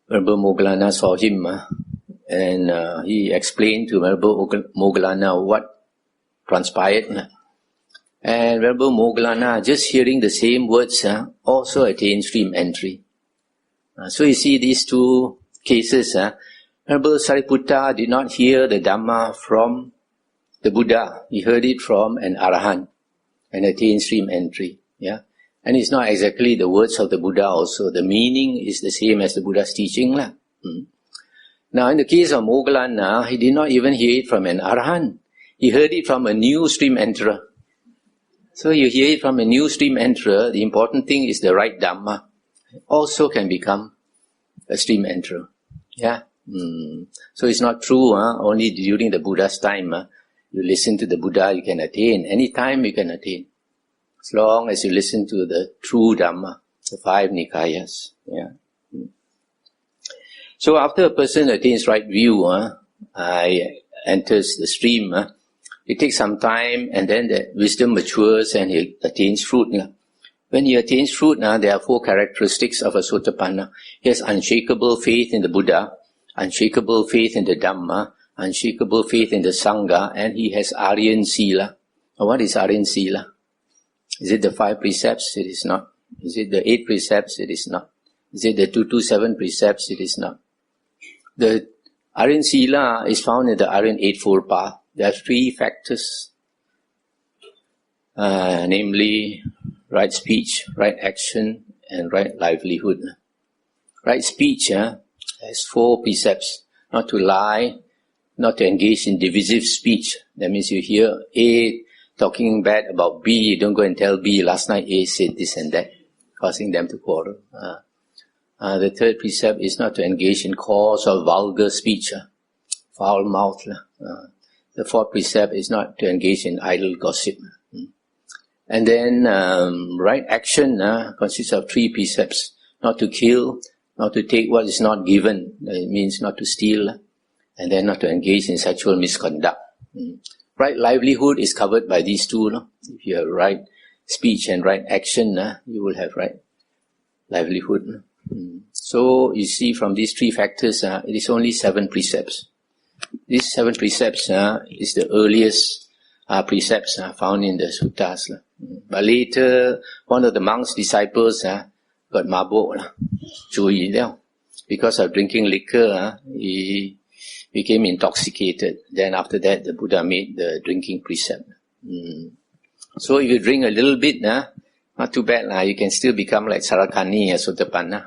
Venerable Moggallana saw him and he explained to Venerable Moggallana what transpired. And Venerable Moggallana, just hearing the same words, also attained stream entry. So you see these 2 cases. Venerable Sariputta did not hear the Dhamma from the Buddha. He heard it from an Arahant and attained stream entry. Yeah, and it's not exactly the words of the Buddha also. The meaning is the same as the Buddha's teaching. Now in the case of Moggallana, he did not even hear it from an Arahant. He heard it from a new stream enterer. So you hear it from a new stream enterer, the important thing is the right Dhamma. Also can become a stream enterer. Yeah. So it's not true, only during the Buddha's time. You listen to the Buddha, you can attain. Any time you can attain. As long as you listen to the true Dhamma, the 5 Nikayas. Yeah. So after a person attains right view, enters the stream, it takes some time, and then the wisdom matures and he attains fruit. When he attains fruit, there are 4 characteristics of a Sotapanna. He has unshakable faith in the Buddha, unshakable faith in the Dhamma, unshakable faith in the Sangha, and he has Aryan Sila. What is Aryan Sila? Is it the 5 precepts? It is not. Is it the 8 precepts? It is not. Is it the 227 precepts? It is not. The Aryan Sila is found in the Aryan Eightfold Path. There are 3 factors, namely right speech, right action, and right livelihood. Right speech has 4 precepts: not to lie, not to engage in divisive speech. That means you hear A talking bad about B, you don't go and tell B, last night A said this and that, causing them to quarrel. The 3rd precept is not to engage in coarse or vulgar speech, foul mouth. The 4th precept is not to engage in idle gossip. And then right action consists of 3 precepts: not to kill, not to take what is not given, it means not to steal, and then not to engage in sexual misconduct. Right livelihood is covered by these 2. If you have right speech and right action, you will have right livelihood. So you see, from these 3 factors, it is only 7 precepts. These 7 precepts is the earliest precepts found in the suttas. But later, one of the monk's disciples got mabok, chui. Because of drinking liquor, he became intoxicated. Then after that, the Buddha made the drinking precept. So if you drink a little bit, not too bad, you can still become like Sarakani or Sotapanna.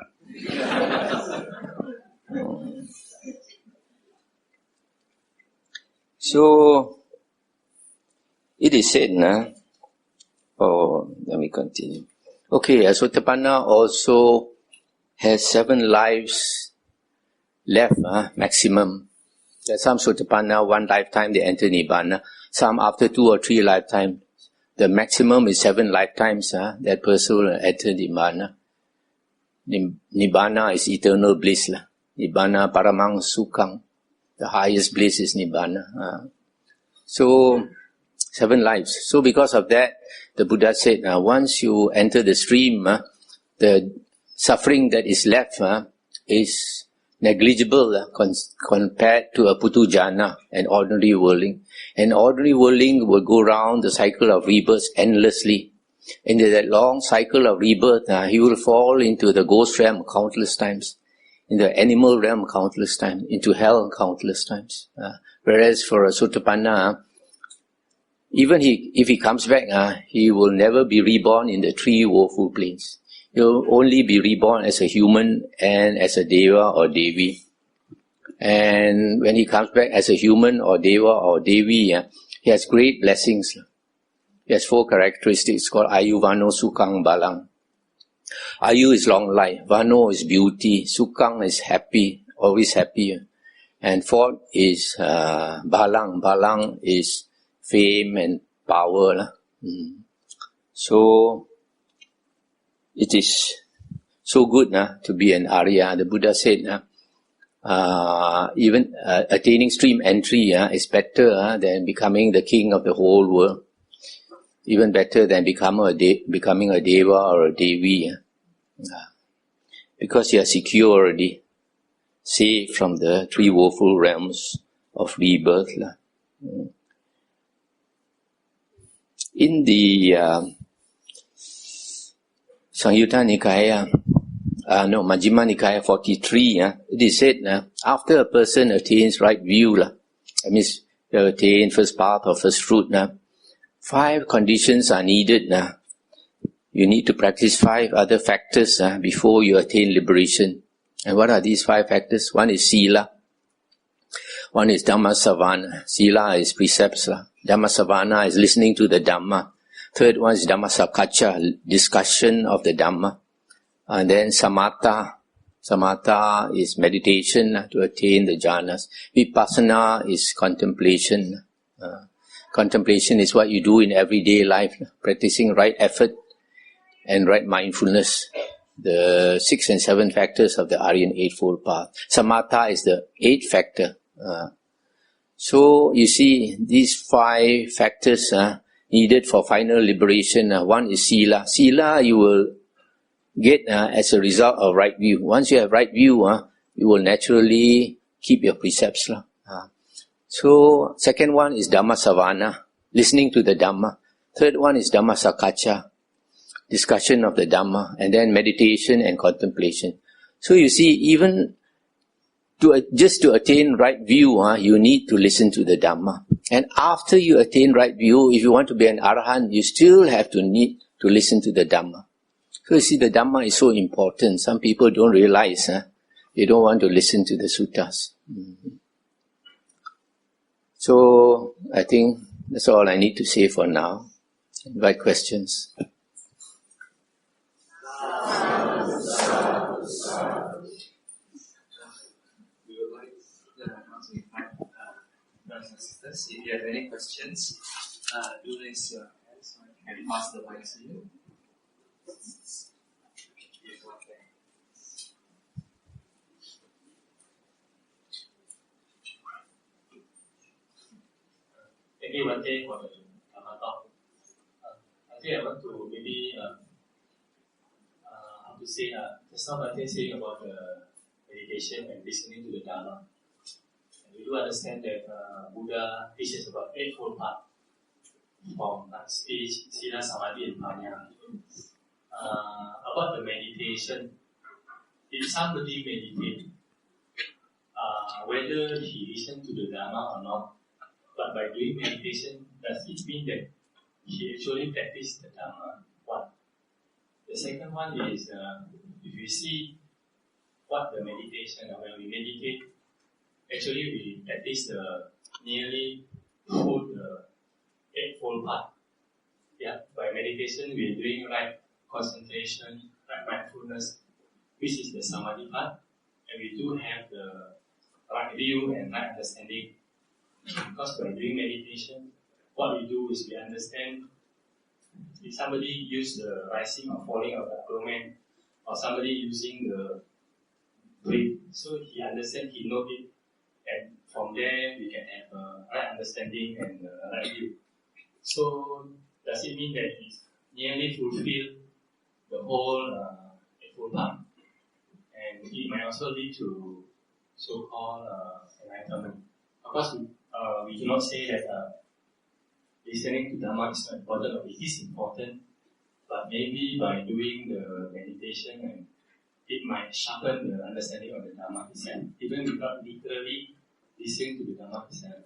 So, it is said, let me continue. Okay, a Sotapanna also has 7 lives left, maximum. There are some Sotapanna, 1 lifetime they enter Nibbana. Some after 2 or 3 lifetimes. The maximum is 7 lifetimes, that person will enter Nibbana. Nibbana is eternal bliss. Nibbana paramang sukhang. The highest bliss is Nibbana. So, 7 lives. So because of that, the Buddha said, once you enter the stream, the suffering that is left is negligible compared to a putujana, an ordinary worldling. An ordinary worldling will go round the cycle of rebirth endlessly. In that long cycle of rebirth, he will fall into the ghost realm countless times, in the animal realm countless times, into hell countless times. Whereas for a Sotapanna, even if he comes back, he will never be reborn in the 3 woeful planes. He will only be reborn as a human and as a Deva or Devi. And when he comes back as a human or Deva or Devi, he has great blessings. He has 4 characteristics called Ayu, Vano, Sukhang, Balang. Ayu is long life, Vano is beauty, Sukhang is happy, always happy. And 4th is Balang. Balang is fame and power. So, it is so good to be an Arya. The Buddha said, even attaining stream entry is better than becoming the king of the whole world. Even better than becoming a Deva or a Devi. Because you are secure already, safe from the 3 woeful realms of rebirth. In the Samyutta Nikaya, Majjhima Nikaya 43, it is said, after a person attains right view, that means you attain first path or first fruit, 5 conditions are needed. You need to practice 5 other factors before you attain liberation. And what are these 5 factors? 1 is Sila. 1 is Dhamma Savana. Sila is precepts. Dhamma Savana is listening to the Dhamma. 3rd one is Dhamma Sakkacha, discussion of the Dhamma. And then Samatha. Samatha is meditation to attain the jhanas. Vipassana is contemplation. Contemplation is what you do in everyday life, practicing right effort and right mindfulness. the 6 and 7 factors of the Aryan Eightfold Path. Samatha is the 8th factor. So you see, these 5 factors needed for final liberation. One is Sila. Sila you will get as a result of right view. Once you have right view, you will naturally keep your precepts. So, second one is Dhamma Savana, listening to the Dhamma. Third one is Dhamma Sakacha, discussion of the Dhamma, and then meditation and contemplation. So you see, even just to attain right view, you need to listen to the Dhamma. And after you attain right view, if you want to be an Arahant, you still have to need to listen to the Dhamma. So you see, the Dhamma is so important. Some people don't realize, they don't want to listen to the suttas. So, I think that's all I need to say for now. Invite questions. If you have any questions, do raise your hands. I can pass the mic to you. Thank you, Bhante, for the Dhamma talk. I think I want to maybe how to say just now Bhante saying about meditation and listening to the Dhamma. And we do understand that Buddha teaches about eightfold path from speech, sila, samadhi, and prajna. About the meditation, if somebody meditate, whether he listens to the Dhamma or not, but by doing meditation, does it mean that he actually practices the Dhamma? One. The second one is, if you see what the meditation, when we meditate, actually we practice the nearly full eightfold path. Yeah, by meditation we are doing right concentration, right mindfulness, which is the samadhi path, and we do have the right view and right understanding. Because by doing meditation, what we do is we understand if somebody use the rising or falling of the abdomen, or somebody using the breath, so he understands, he knows it, and from there we can have a right understanding and a right view. So does it mean that he nearly fulfilled the whole eightfold path? And it might also lead to so-called enlightenment. Of course, we do not say that listening to Dhamma is not important, or it is important, but maybe by doing the meditation, and it might sharpen the understanding of the Dhamma itself, even without literally listening to the Dhamma itself.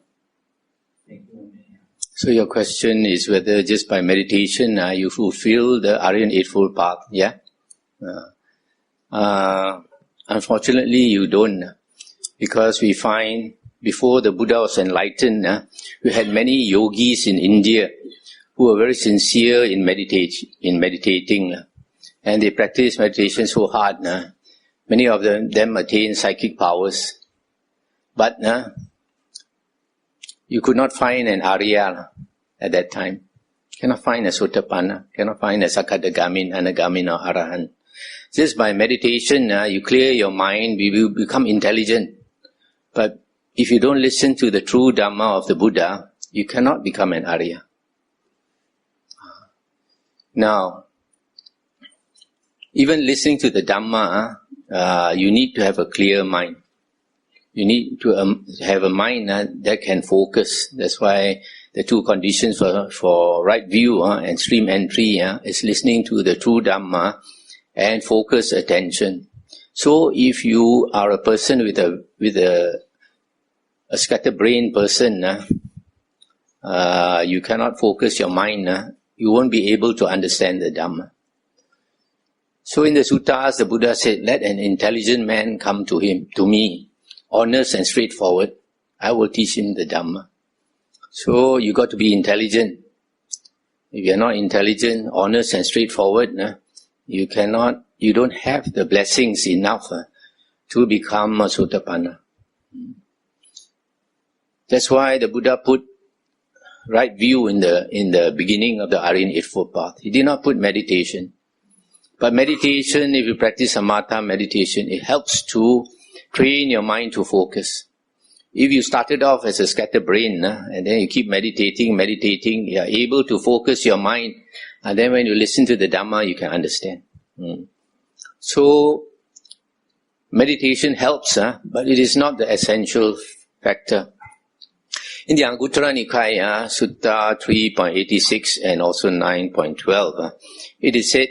Thank you. So your question is whether just by meditation you fulfill the Aryan Eightfold Path, yeah? Unfortunately you don't, because we find before the Buddha was enlightened, we had many yogis in India who were very sincere in meditating, and they practiced meditation so hard. Many of them attained psychic powers, but you could not find an Arya at that time. Cannot find a Sotapanna, cannot find a Sakadagamin, Anagamin or Arahant. Just by meditation, you clear your mind, we will become intelligent. But if you don't listen to the true Dhamma of the Buddha, you cannot become an Arya. Now, even listening to the Dhamma, you need to have a clear mind. You need to have a mind that can focus. That's why the two conditions for right view and stream entry is listening to the true Dhamma and focus attention. So if you are a person with a scatterbrained person, you cannot focus your mind, you won't be able to understand the Dhamma. So in the suttas, the Buddha said, let an intelligent man come to me, honest and straightforward, I will teach him the Dhamma. So you got to be intelligent. If you are not intelligent, honest and straightforward, you don't have the blessings enough to become a Sotapanna. That's why the Buddha put right view in the beginning of the Aryan Eightfold Path. He did not put meditation. But meditation, if you practice samatha meditation, it helps to train your mind to focus. If you started off as a scatterbrain, and then you keep meditating, you are able to focus your mind, and then when you listen to the Dhamma, you can understand. So, meditation helps, but it is not the essential factor. In the Anguttara Nikaya, Sutta 3.86 and also 9.12, it is said,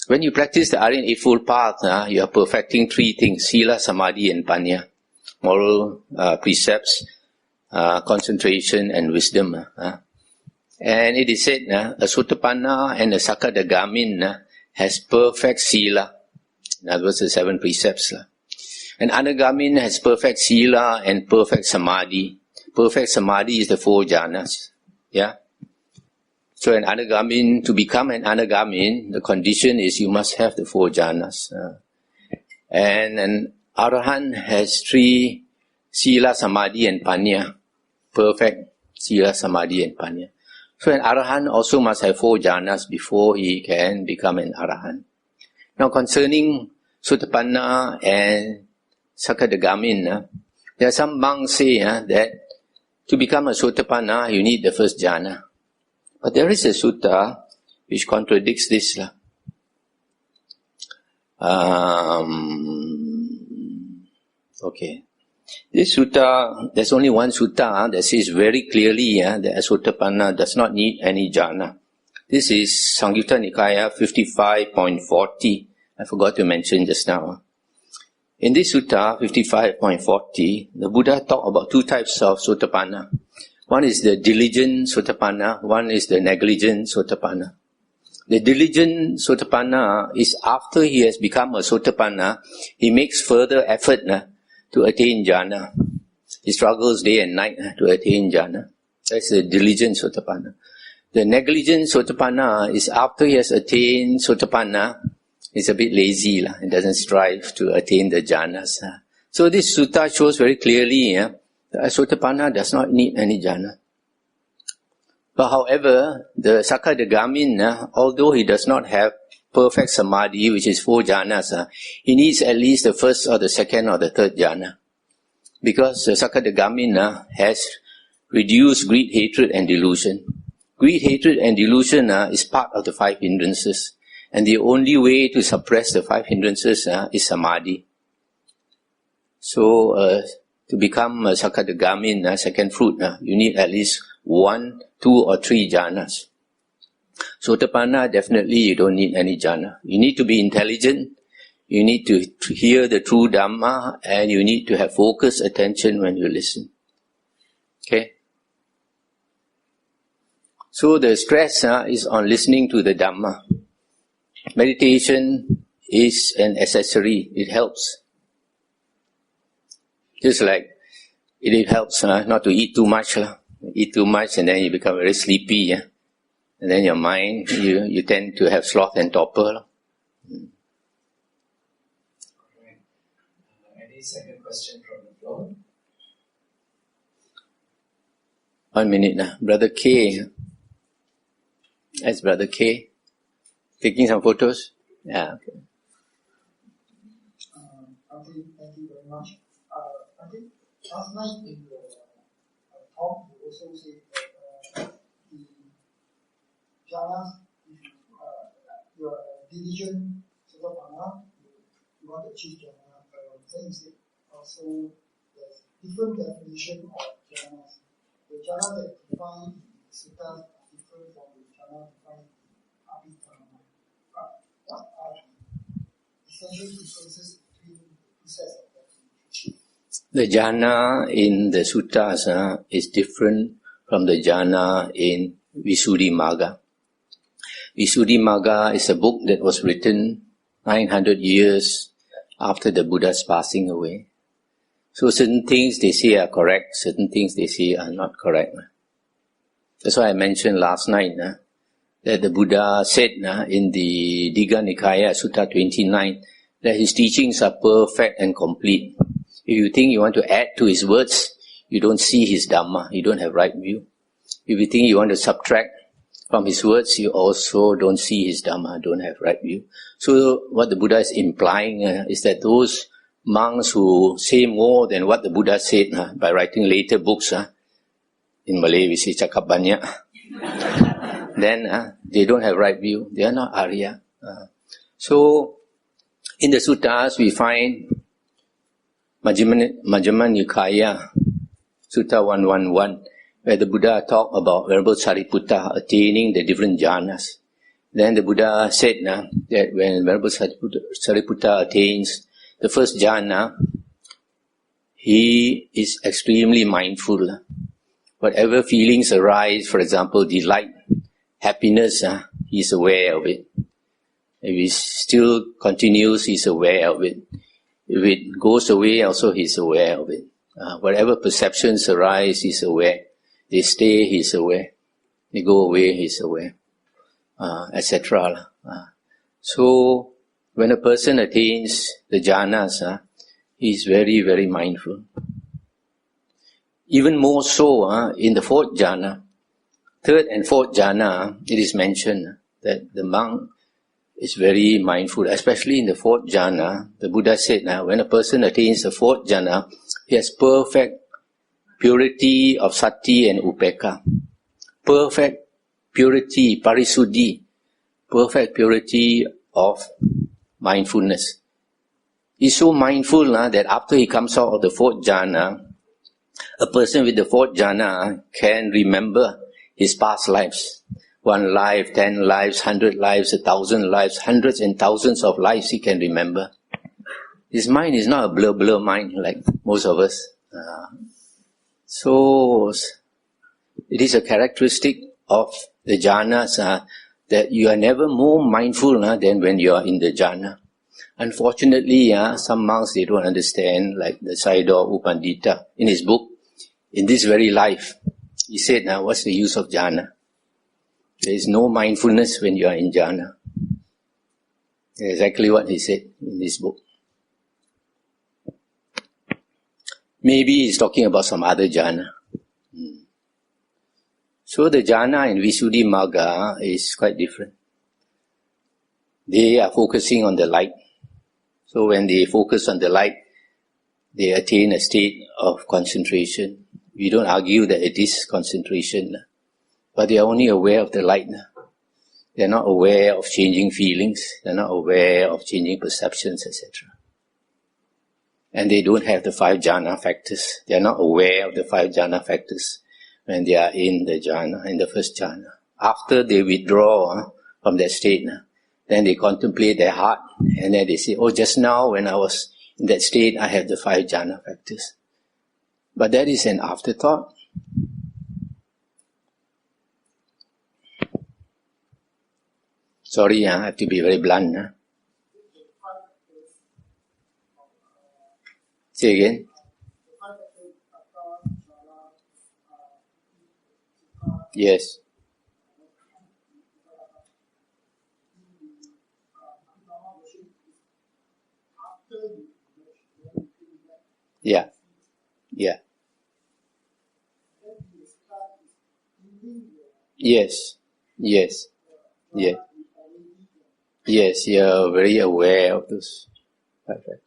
when you practice the Aryan Eightfold Path, you are perfecting three things: Sila, Samadhi and Panya. Moral precepts, concentration and wisdom. And it is said, a Sotapanna and a Sakadagamin has perfect Sila. In other words, the 7 precepts. An Anagamin has perfect Sila and perfect Samadhi. Perfect Samadhi is the 4 jhanas. Yeah. So an Anagamin, to become an Anagamin, the condition is you must have the 4 jhanas. And an Arahant has 3 Sila, Samadhi and Panya. Perfect Sila, Samadhi and Panya. So an Arahant also must have 4 jhanas before he can become an Arahant. Now concerning Sotapanna and Sakadagamin, there are some monks say that to become a Sotapanna you need the first jhana. But there is a sutta which contradicts this. Okay. This sutta, there's only one sutta that says very clearly that a Sotapanna does not need any jhana. This is Samyutta Nikaya 55.40. I forgot to mention just now. In this sutta, 55.40, the Buddha talked about 2 types of Sotapanna. One is the diligent Sotapanna, one is the negligent Sotapanna. The diligent Sotapanna is after he has become a Sotapanna, he makes further effort to attain jhana. He struggles day and night to attain jhana. That's the diligent Sotapanna. The negligent Sotapanna is after he has attained Sotapanna, he's a bit lazy. He doesn't strive to attain the jhanas. So this sutta shows very clearly that a Sotapanna does not need any jhana. But however, the Sakadagamin, although he does not have perfect samadhi, which is 4 jhanas, he needs at least the first or the second or the third jhana. Because the Sakadagamin has reduced greed, hatred and delusion. Greed, hatred and delusion is part of the 5 hindrances. And the only way to suppress the 5 hindrances is samadhi. So, to become a Sakadagamin, second fruit, you need at least 1, 2 or 3 jhanas. Sotapanna, definitely you don't need any jhana. You need to be intelligent, you need to hear the true Dhamma, and you need to have focused attention when you listen. Okay? So the stress is on listening to the Dhamma. Meditation is an accessory, it helps. Just like it helps not to eat too much. Eat too much and then you become very sleepy. And then your mind, you tend to have sloth and torpor. Any second question from the floor? 1 minute now. Brother K. That's Brother K. Taking some photos? Yeah, okay. Thank you very much. I think last night in the talk, you also said that the jhanas, if you are diligent Sotapanna, you want to achieve jhana. Then you said also there's different definition of jhanas. The jhana that defined in the suttas are different from the jhana defined in Abhidhamma. What are the essential differences between the sets of definitions? The jhana in the suttas is different from the jhana in Visuddhimagga. Visuddhimagga is a book that was written 900 years after the Buddha's passing away. So certain things they say are correct, certain things they say are not correct. That's why I mentioned last night that the Buddha said in the Digha Nikaya, Sutta 29, that his teachings are perfect and complete. If you think you want to add to his words, you don't see his Dhamma, you don't have right view. If you think you want to subtract from his words, you also don't see his Dhamma, don't have right view. So what the Buddha is implying is that those monks who say more than what the Buddha said by writing later books, in Malay we say cakap banyak, then they don't have right view, they are not Arya. So in the suttas we find Majjhima Nikaya, Sutta 111, where the Buddha talked about Venerable Sariputta attaining the different jhanas. Then the Buddha said that when Venerable Sariputta attains the first jhana, he is extremely mindful. Whatever feelings arise, for example, delight, happiness, he is aware of it. If he still continues, he is aware of it. If it goes away, also he is aware of it. Whatever perceptions arise, he is aware. They stay, he is aware. They go away, he is aware, etc. So, when a person attains the jhanas, he is very, very mindful. Even more so, in the fourth jhana, third and fourth jhana, it is mentioned that the monk is very mindful, especially in the fourth jhana. The Buddha said, when a person attains the fourth jhana, he has perfect purity of sati and upeka. Perfect purity, parisuddhi, perfect purity of mindfulness. He's so mindful that after he comes out of the fourth jhana, a person with the fourth jhana can remember his past lives. 1 life, 10 lives, 100 lives, 1,000 lives, hundreds and thousands of lives he can remember. His mind is not a blur mind like most of us. So, it is a characteristic of the jhanas that you are never more mindful than when you are in the jhana. Unfortunately, some monks, they don't understand, like the Sayadaw U Pandita, in his book, In This Very Life, he said, what's the use of jhana? There is no mindfulness when you are in jhana. Exactly what he said in this book. Maybe he's talking about some other jhana. So the jhana in Visuddhi Magga is quite different. They are focusing on the light. So when they focus on the light, they attain a state of concentration. We don't argue that it is concentration, but they are only aware of the light. They are not aware of changing feelings. They are not aware of changing perceptions, etc. And they don't have the 5 jhana factors. They are not aware of the 5 jhana factors when they are in the jhana, in the first jhana. After they withdraw from that state, then they contemplate their heart, and then they say, oh, just now when I was in that state, I had the 5 jhana factors. But that is an afterthought. Sorry, I have to be very blunt. Say again. Yes. Yeah. Yeah. Yes. Yes. Yeah. Yes, you are very aware of those factors.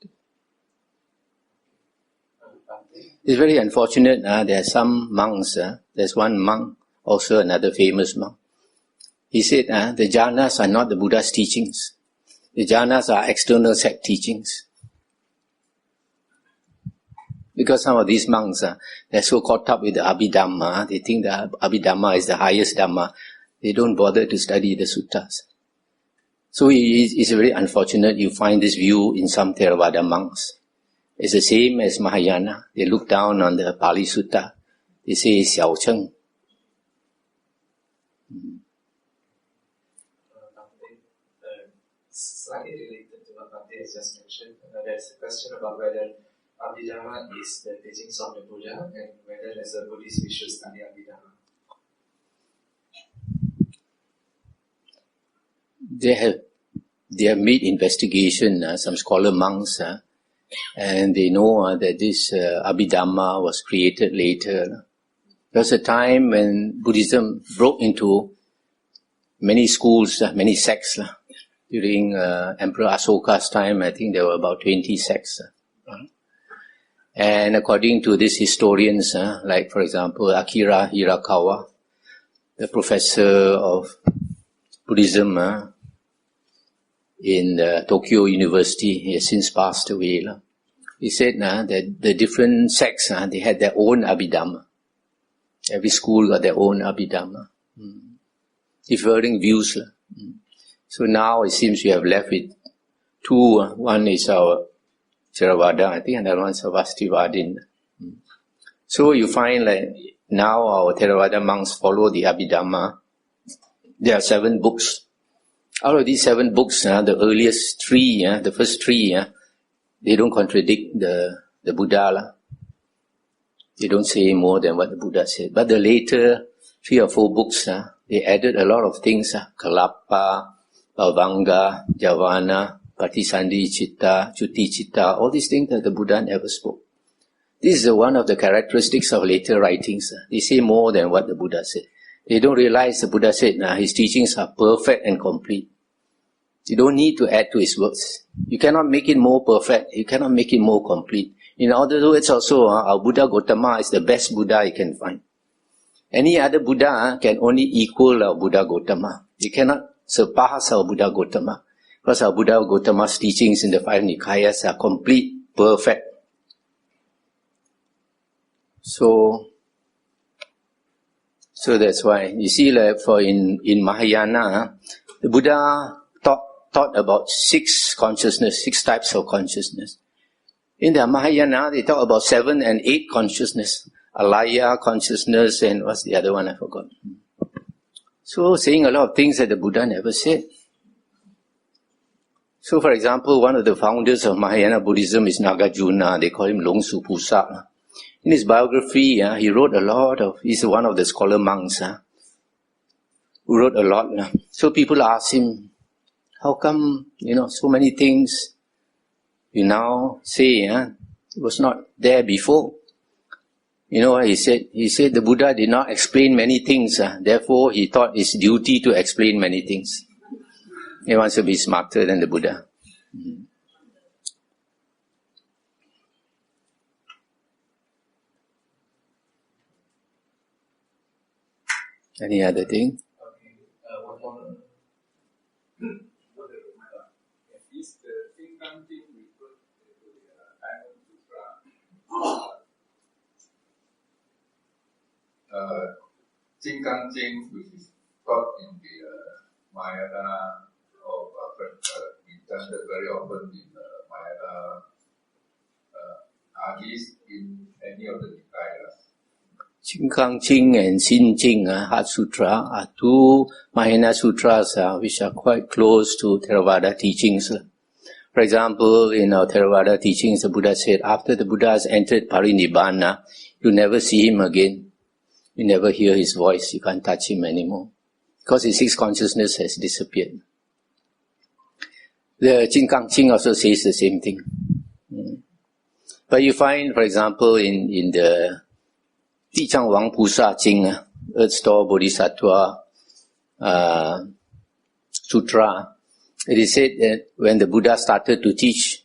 It's very unfortunate. There are some monks. There's one monk, also another famous monk. He said, the jhanas are not the Buddha's teachings. The jhanas are external sect teachings. Because some of these monks, they're so caught up with the Abhidhamma, they think the Abhidhamma is the highest Dhamma. They don't bother to study the suttas. So it's very unfortunate you find this view in some Theravada monks. It's the same as Mahayana. They look down on the Pali Sutta. They say Xiao Cheng. Slightly related to what Bhante has just mentioned, there's a question about whether Abhidhamma is the teachings of the Buddha and whether as a Buddhist we should study Abhidhamma. They have made investigation, some scholar monks, and they know that this Abhidhamma was created later. There was a time when Buddhism broke into many schools, many sects. During Emperor Asoka's time, I think there were about 20 sects. And according to these historians, like for example Akira Hirakawa, the professor of Buddhism in Tokyo University, he has since passed away. He said that the different sects, they had their own Abhidhamma. Every school got their own Abhidhamma. Differing views. So now it seems we have left with two. One is our Theravada, I think, and another one is Vastivadin. So you find like now our Theravada monks follow the Abhidhamma. There are 7 books. Out of these 7 books, the earliest 3, the first 3, they don't contradict the Buddha. They don't say more than what the Buddha said. But the later 3 or 4 books, they added a lot of things. Kalapa, Bhavanga, Javana, Patisandhi Chitta, Chuti Chitta, all these things that the Buddha never spoke. This is one of the characteristics of later writings. They say more than what the Buddha said. They don't realize the Buddha said his teachings are perfect and complete. You don't need to add to his words. You cannot make it more perfect. You cannot make it more complete. In other words also, our Buddha Gotama is the best Buddha you can find. Any other Buddha can only equal our Buddha Gotama. You cannot surpass our Buddha Gotama. Because our Buddha Gotama's teachings in the 5 Nikayas are complete, perfect. So that's why, you see, like for in Mahayana, the Buddha taught about 6 types of consciousness. In the Mahayana, they talk about 7 and 8 consciousness. Alaya consciousness, and what's the other one, I forgot. So saying a lot of things that the Buddha never said. So for example, one of the founders of Mahayana Buddhism is Nagarjuna. They call him Longsu Pusa. In his biography, he wrote a lot of, he's one of the scholar monks who wrote a lot. So people ask him, how come, so many things you now say, it was not there before? You know what he said? He said the Buddha did not explain many things, therefore he thought it's duty to explain many things. He wants to be smarter than the Buddha. Any other thing? Okay. One more. Is the Jinggang Jing referred to the Diamond Sutra? Jinggang Jing, which is taught in the Mahayana, or presented very often in Mahayana, are these in any of the Nikayas? Jinggang Jing and Xin Jing, Heart Sutra, are 2 Mahayana sutras which are quite close to Theravada teachings. For example, in our Theravada teachings, the Buddha said, after the Buddha has entered Parinibbana, you never see him again. You never hear his voice. You can't touch him anymore. Because his 6 consciousness has disappeared. The Jinggang Jing also says the same thing. But you find, for example, in the Tichang Wang Pusa Jing, Earth Store Bodhisattva Sutra, it is said that when the Buddha started to teach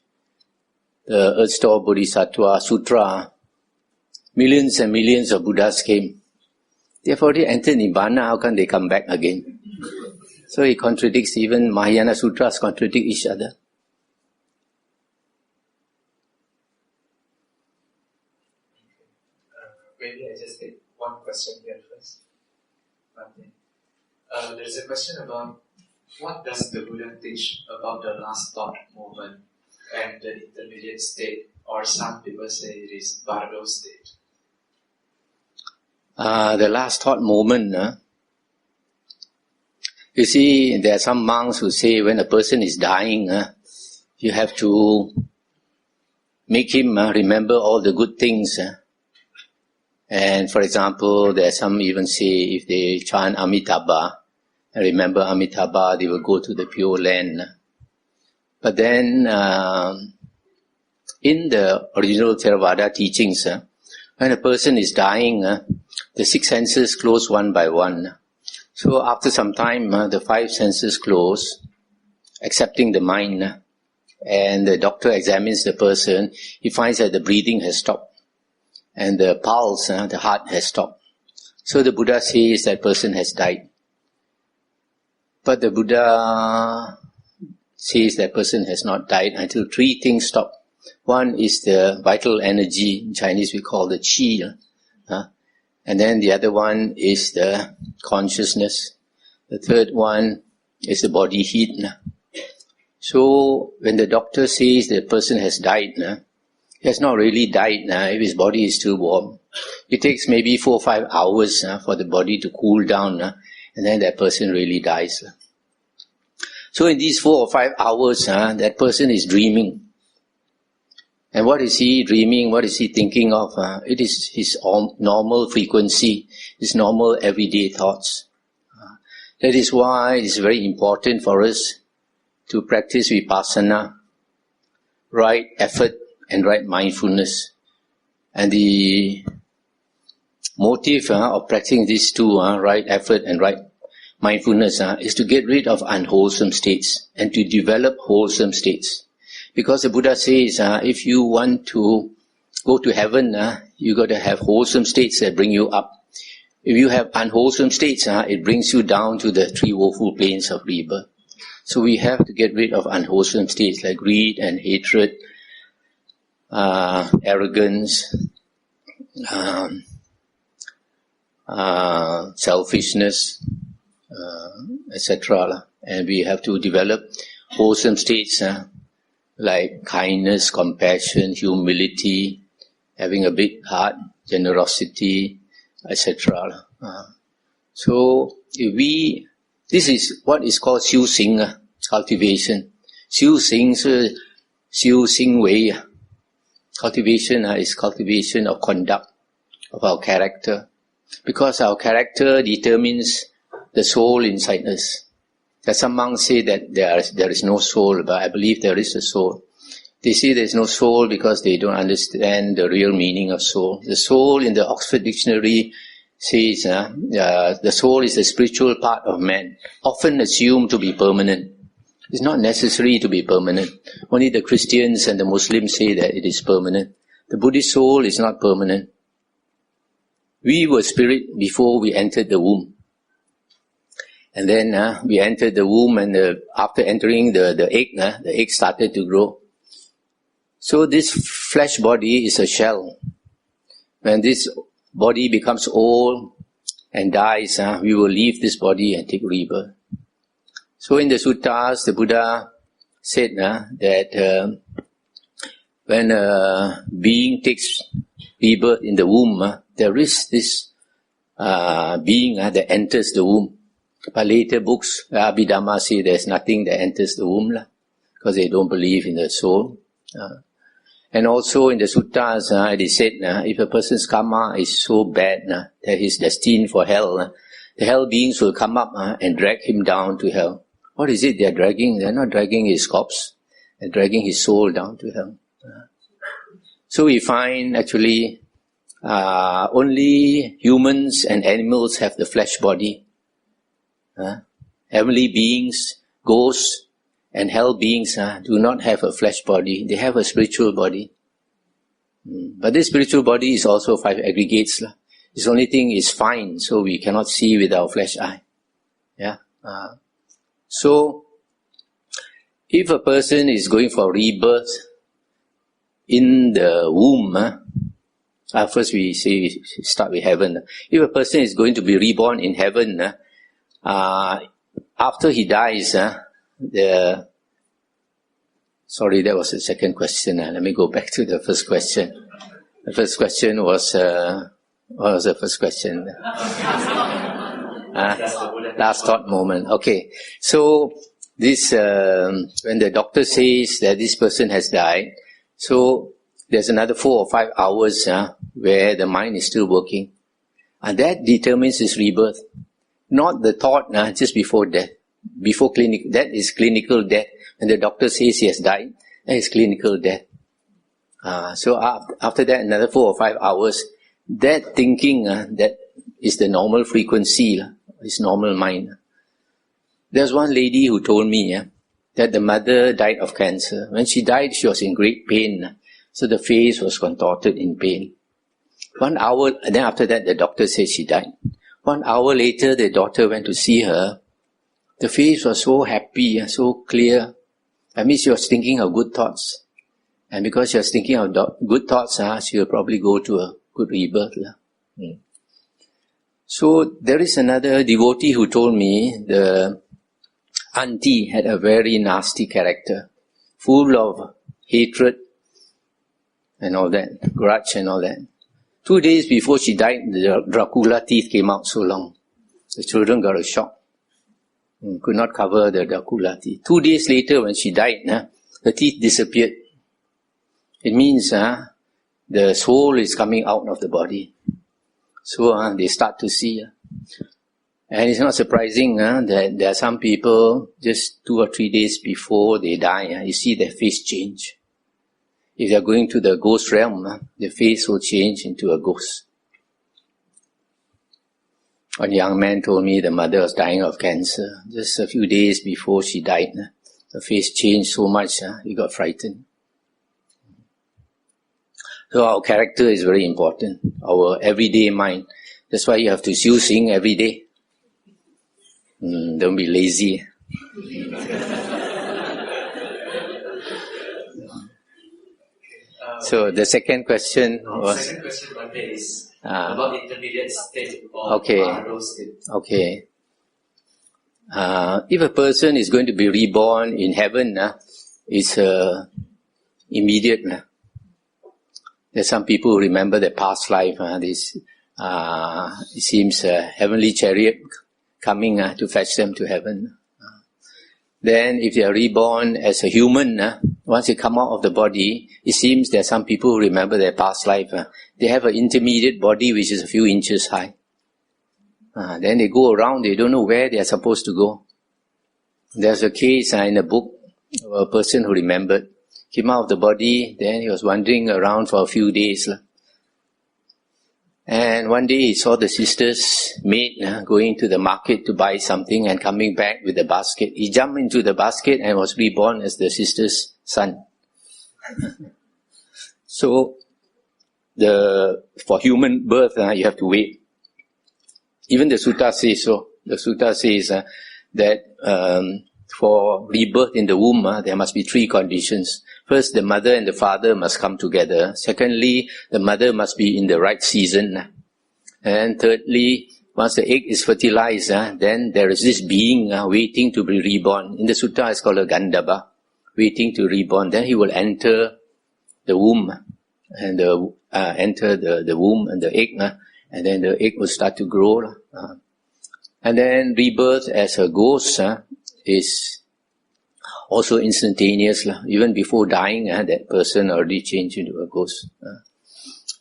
the Earth Store Bodhisattva Sutra, millions and millions of Buddhas came. They have already entered Nibbana, how can they come back again? So it contradicts, even Mahayana Sutras contradict each other. Maybe I just take one question here first. There's a question about what does the Buddha teach about the last thought moment and the intermediate state, or some people say it is Bardo state. The last thought moment, you see, there are some monks who say when a person is dying, you have to make him remember all the good things. And for example, there are some even say if they chant Amitabha, and remember Amitabha, they will go to the Pure Land. But then, in the original Theravada teachings, when a person is dying, the 6 senses close one by one. So after some time, the five senses close, excepting the mind, and the doctor examines the person. He finds that the breathing has stopped, and the pulse, the heart has stopped. So the Buddha says that person has died. But the Buddha says that person has not died until three things stop. One is the vital energy, in Chinese we call the qi. And then the other one is the consciousness. The third one is the body heat. So when the doctor says the person has died, he has not really died if his body is still warm. It takes maybe 4 or 5 hours for the body to cool down, and then that person really dies. So in these 4 or 5 hours, that person is dreaming. And what is he dreaming? What is he thinking of? It is his normal frequency, his normal everyday thoughts. That is why it is very important for us to practice vipassana, right effort and right mindfulness. And the motive of practicing these two, right effort and right mindfulness, is to get rid of unwholesome states and to develop wholesome states. Because the Buddha says, if you want to go to heaven, you got to have wholesome states that bring you up. If you have unwholesome states, it brings you down to the three woeful planes of rebirth. So we have to get rid of unwholesome states like greed and hatred, arrogance, selfishness, etc. And we have to develop wholesome states like kindness, compassion, humility, having a big heart, generosity, etc. So this is what is called Xiu Xing cultivation. Xiu Xing Wei. Cultivation is cultivation of conduct, of our character. Because our character determines the soul inside us. Some monks say that there is no soul, but I believe there is a soul. They say there is no soul because they don't understand the real meaning of soul. The soul in the Oxford Dictionary says the soul is the spiritual part of man, often assumed to be permanent. It's not necessary to be permanent. Only the Christians and the Muslims say that it is permanent. The Buddhist soul is not permanent. We were spirit before we entered the womb. And then we entered the womb, and after entering the egg started to grow. So this flesh body is a shell. When this body becomes old and dies, we will leave this body and take rebirth. So in the suttas, the Buddha said that when a being takes rebirth in the womb, there is this being that enters the womb. But later books, Abhidhamma say there's nothing that enters the womb, because they don't believe in the soul. And also in the suttas, it is said, if a person's karma is so bad that he's destined for hell, the hell beings will come up and drag him down to hell. What is it they're dragging? They're not dragging his corpse, they're dragging his soul down to hell. So we find actually only humans and animals have the flesh body. Heavenly beings, ghosts, and hell beings do not have a flesh body. They have a spiritual body. But this spiritual body is also 5 aggregates. This only thing is fine, so we cannot see with our flesh eye. So, if a person is going for rebirth in the womb, first we start with heaven. If a person is going to be reborn in heaven, after he dies, sorry, that was the second question. Let me go back to the first question. The first question was, what was the first question? Last thought moment. Okay. So, this, when the doctor says that this person has died, so there's another 4 or 5 hours where the mind is still working. And that determines his rebirth. Not the thought just before death. Before clinic, that is clinical death. When the doctor says he has died, that is clinical death. So after that, another 4 or 5 hours, that thinking, that is the normal frequency his normal mind. There's one lady who told me that the mother died of cancer. When she died, she was in great pain. So the face was contorted in pain. 1 hour, and then after that the doctor said she died. 1 hour later, the daughter went to see her. The face was so happy, so clear. I mean, she was thinking of good thoughts. And because she was thinking of good thoughts, she will probably go to a good rebirth. So there is another devotee who told me the auntie had a very nasty character, full of hatred and all that, grudge and all that. 2 days before she died, the Dracula teeth came out so long. The children got a shock. Could not cover the Dracula teeth. 2 days later when she died, the teeth disappeared. It means the soul is coming out of the body. So they start to see. And it's not surprising that there are some people, just 2 or 3 days before they die, you see their face change. If they are going to the ghost realm, the face will change into a ghost. One young man told me the mother was dying of cancer. Just a few days before she died, the face changed so much, he got frightened. So our character is very important, our everyday mind. That's why you have to still sing every day. Don't be lazy. So the second question was... The second question, Bhante, is about intermediate state or Okay. Maharo state. Okay. If a person is going to be reborn in heaven, it's immediate. There's some people who remember their past life. It seems a heavenly chariot coming to fetch them to heaven. Then if they are reborn as a human, once they come out of the body, it seems there are some people who remember their past life. They have an intermediate body which is a few inches high. Then they go around, they don't know where they are supposed to go. There's a case in a book of a person who remembered. Came out of the body, then he was wandering around for a few days. And one day he saw the sister's maid going to the market to buy something and coming back with the basket. He jumped into the basket and was reborn as the sister's son. So, for human birth, you have to wait. Even the sutta says so. The sutta says that for rebirth in the womb, there must be 3 conditions. First, the mother and the father must come together. Secondly, the mother must be in the right season. And thirdly, once the egg is fertilized, then there is this being waiting to be reborn. In the sutta, it's called a Gandhava, waiting to reborn. Then he will enter the womb, and enter the womb and the egg, and then the egg will start to grow. And then rebirth as a ghost is also instantaneous. Even before dying, that person already changed into a ghost.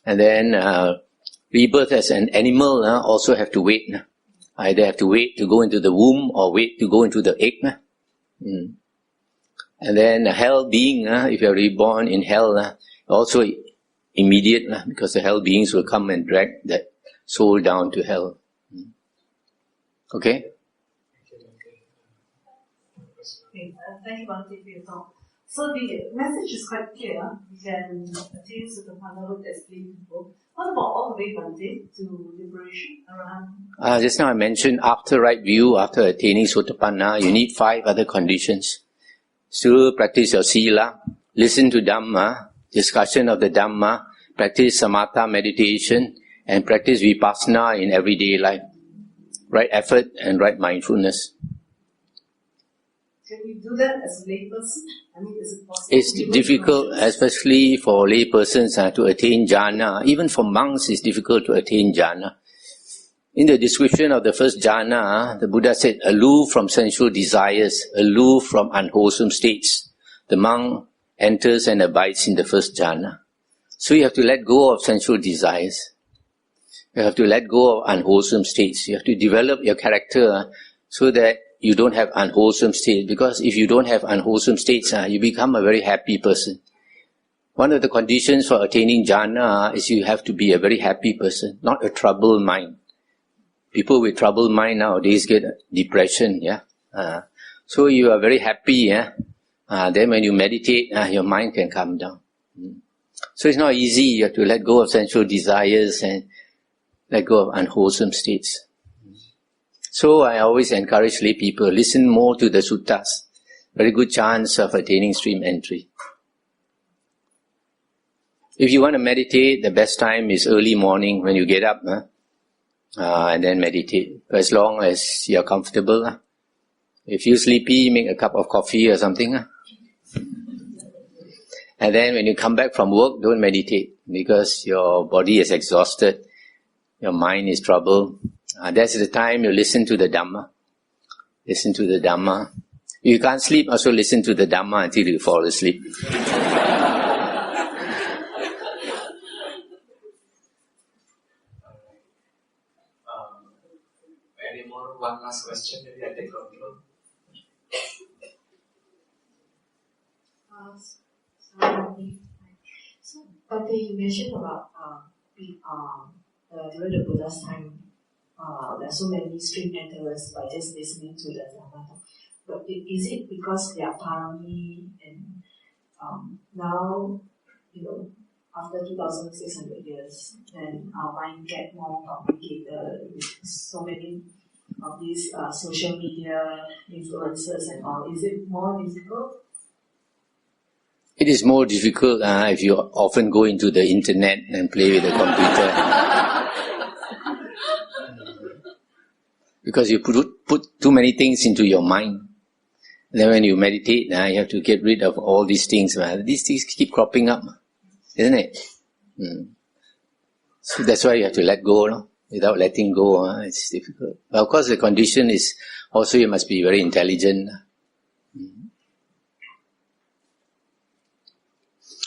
And then rebirth as an animal also have to wait. Either have to wait to go into the womb or wait to go into the egg. And then hell being, if you are reborn in hell, also immediate, because the hell beings will come and drag that soul down to hell. Okay? Okay, thank you, Bhante, for your talk. So the message is quite clear. We can attain Sotapanna as living people. What about all the way, Bhante, to liberation around? Just now I mentioned after right view, after attaining Sotapanna, you need 5 other conditions. Still practice your sila, listen to Dhamma, discussion of the Dhamma, practice samatha meditation, and practice vipassana in everyday life. Right effort and right mindfulness. Can we do that as a layperson? I mean, is it possible? It's difficult, especially for laypersons to attain jhana. Even for monks, it's difficult to attain jhana. In the description of the first jhana, the Buddha said, aloof from sensual desires, aloof from unwholesome states. The monk enters and abides in the first jhana. So you have to let go of sensual desires. You have to let go of unwholesome states. You have to develop your character so that you don't have unwholesome states. Because if you don't have unwholesome states, you become a very happy person. One of the conditions for attaining jhana is you have to be a very happy person, not a troubled mind. People with troubled mind nowadays get depression, yeah. So you are very happy, yeah. Then when you meditate, your mind can calm down. So it's not easy. You have to let go of sensual desires and let go of unwholesome states. So I always encourage lay people, listen more to the suttas. Very good chance of attaining stream entry. If you want to meditate, the best time is early morning when you get up, and then meditate. As long as you are comfortable. If you're sleepy, make a cup of coffee or something. And then when you come back from work, don't meditate because your body is exhausted, your mind is troubled. That's the time you listen to the Dhamma. Listen to the Dhamma. If you can't sleep, also listen to the Dhamma until you fall asleep. Any more? One last question, maybe I take control. So, Bhante, you mentioned about during the Buddha's time, there are so many stream enterers by just listening to the Dhamma. But is it because they are parami and now, after 2,600 years, then our mind get more complicated with so many of these social media influences and all? Is it more difficult? It is more difficult if you often go into the internet and play with the computer. Because you put too many things into your mind. Then when you meditate, you have to get rid of all these things. These things keep cropping up, isn't it? So that's why you have to let go. No? Without letting go, it's difficult. But of course, the condition is also you must be very intelligent.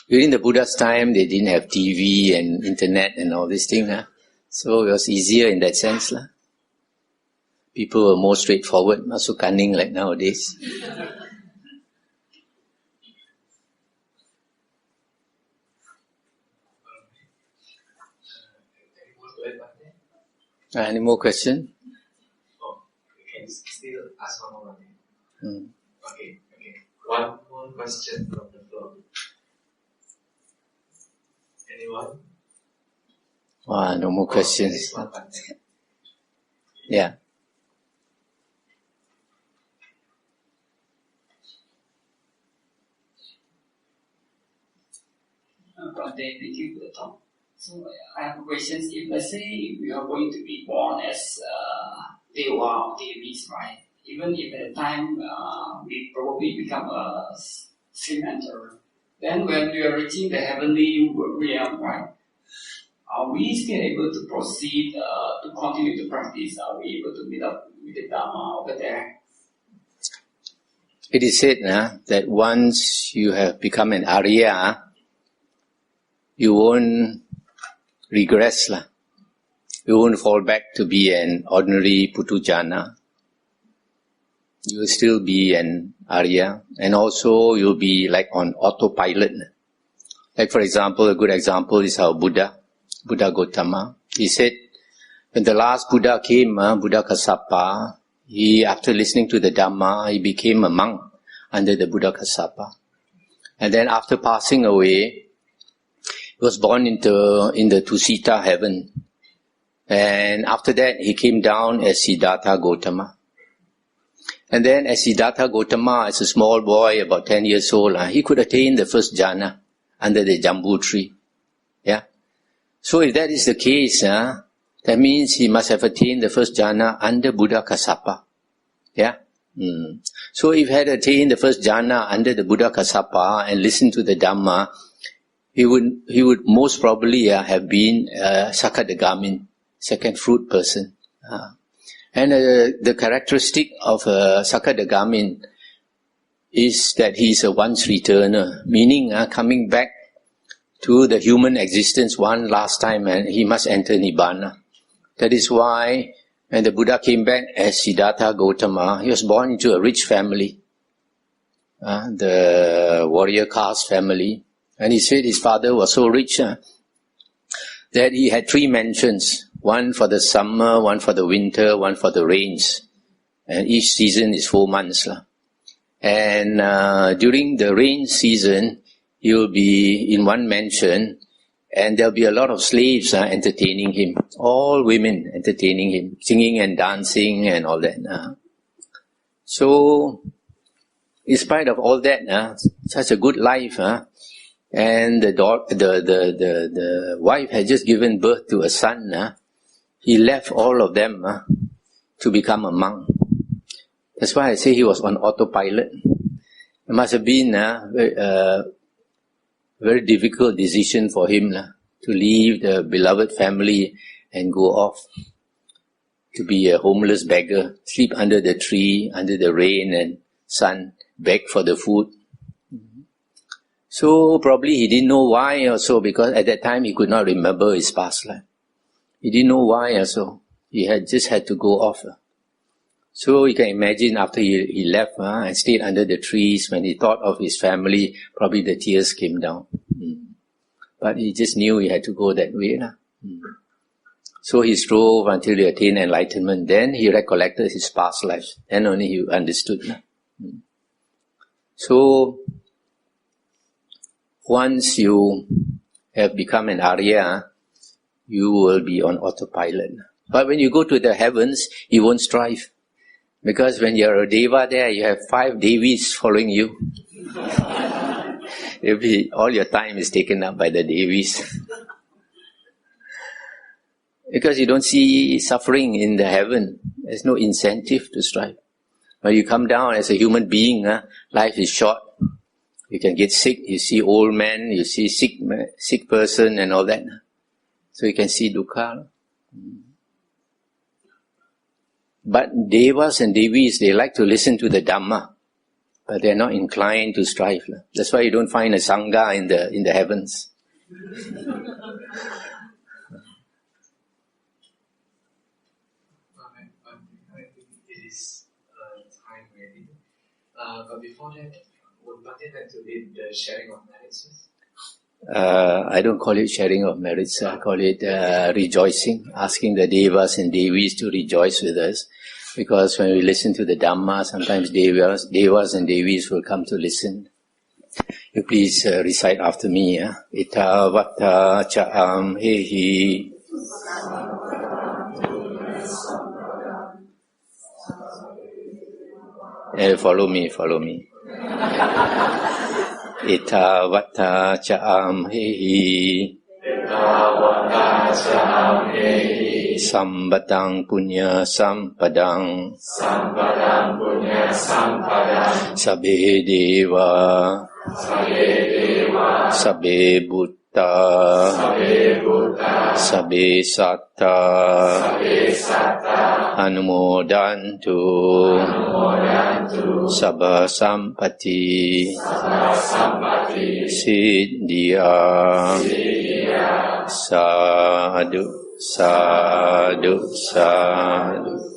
During the Buddha's time, they didn't have TV and internet and all these things. So it was easier in that sense. People were more straightforward, not so cunning like nowadays. Any more questions? Oh, you can still ask one more. Okay. One more question from the floor. Anyone? No more questions. Yeah. Bhante, thank you for the talk. So I have questions. If let's say we are going to be born as Deva or Devis, right? Even if at the time we probably become a stream enterer, then when we are reaching the heavenly realm, right? Are we still able to proceed to continue to practice? Are we able to meet up with the Dhamma over there? It is said that once you have become an Arya, you won't regress. You won't fall back to be an ordinary Putujana. You will still be an Arya, and also you'll be like on autopilot. Like for example, a good example is our Buddha Gotama. He said, when the last Buddha came, Buddha Kassapa, after listening to the Dhamma, he became a monk under the Buddha Kassapa. And then after passing away, he was born in the Tusita heaven. And after that, he came down as Siddhartha Gautama. And then as Siddhartha Gautama, as a small boy, about 10 years old, he could attain the first jhana under the Jambu tree. Yeah. So if that is the case, that means he must have attained the first jhana under Buddha Kassapa. Yeah. So if he had attained the first jhana under the Buddha Kassapa and listened to the Dhamma, he would most probably have been a Sakadagamin, second fruit person. And the characteristic of a Sakadagamin is that he is a once returner, meaning coming back to the human existence one last time, and he must enter Nibbana. That is why when the Buddha came back as Siddhartha Gautama, he was born into a rich family, the warrior caste family. And he said his father was so rich that he had 3 mansions. One for the summer, one for the winter, one for the rains. And each season is 4 months. And during the rain season, he will be in one mansion, and there'll be a lot of slaves entertaining him. All women entertaining him, singing and dancing and all that. So, in spite of all that, such a good life, and the wife had just given birth to a son. He left all of them to become a monk. That's why I say he was on autopilot. It must have been a very difficult decision for him to leave the beloved family and go off to be a homeless beggar, sleep under the tree, under the rain and sun, beg for the food. So probably he didn't know why also, because at that time he could not remember his past life. He didn't know why also. He had just had to go off. So you can imagine after he left and stayed under the trees, when he thought of his family, probably the tears came down. But he just knew he had to go that way. So he strove until he attained enlightenment. Then he recollected his past lives. Then only he understood. So once you have become an Arya, you will be on autopilot. But when you go to the heavens, you won't strive. Because when you're a Deva there, you have 5 Devis following you. All your time is taken up by the Devis. Because you don't see suffering in the heaven. There's no incentive to strive. When you come down as a human being, life is short. You can get sick, you see old man, you see sick person and all that. So you can see dukkha. But Devas and Devis, they like to listen to the Dhamma, but they're not inclined to strive. That's why you don't find a Sangha in the heavens. I think it is time ready. But before that, would Bhante like to lead the sharing of merits? I don't call it sharing of merits, I call it rejoicing, asking the Devas and Devis to rejoice with us. Because when we listen to the Dhamma, sometimes Devas and Devis will come to listen. You please recite after me. Ita vata cha'am hehi. Follow me. Ita vata cha'am hehi. Sambatang punya sampadang. Sabbe deva. Sabbe buddha. Sabbe satta. Anumodantu. Sabba sampati. Siddhya. Sadhu, sadhu, sadhu.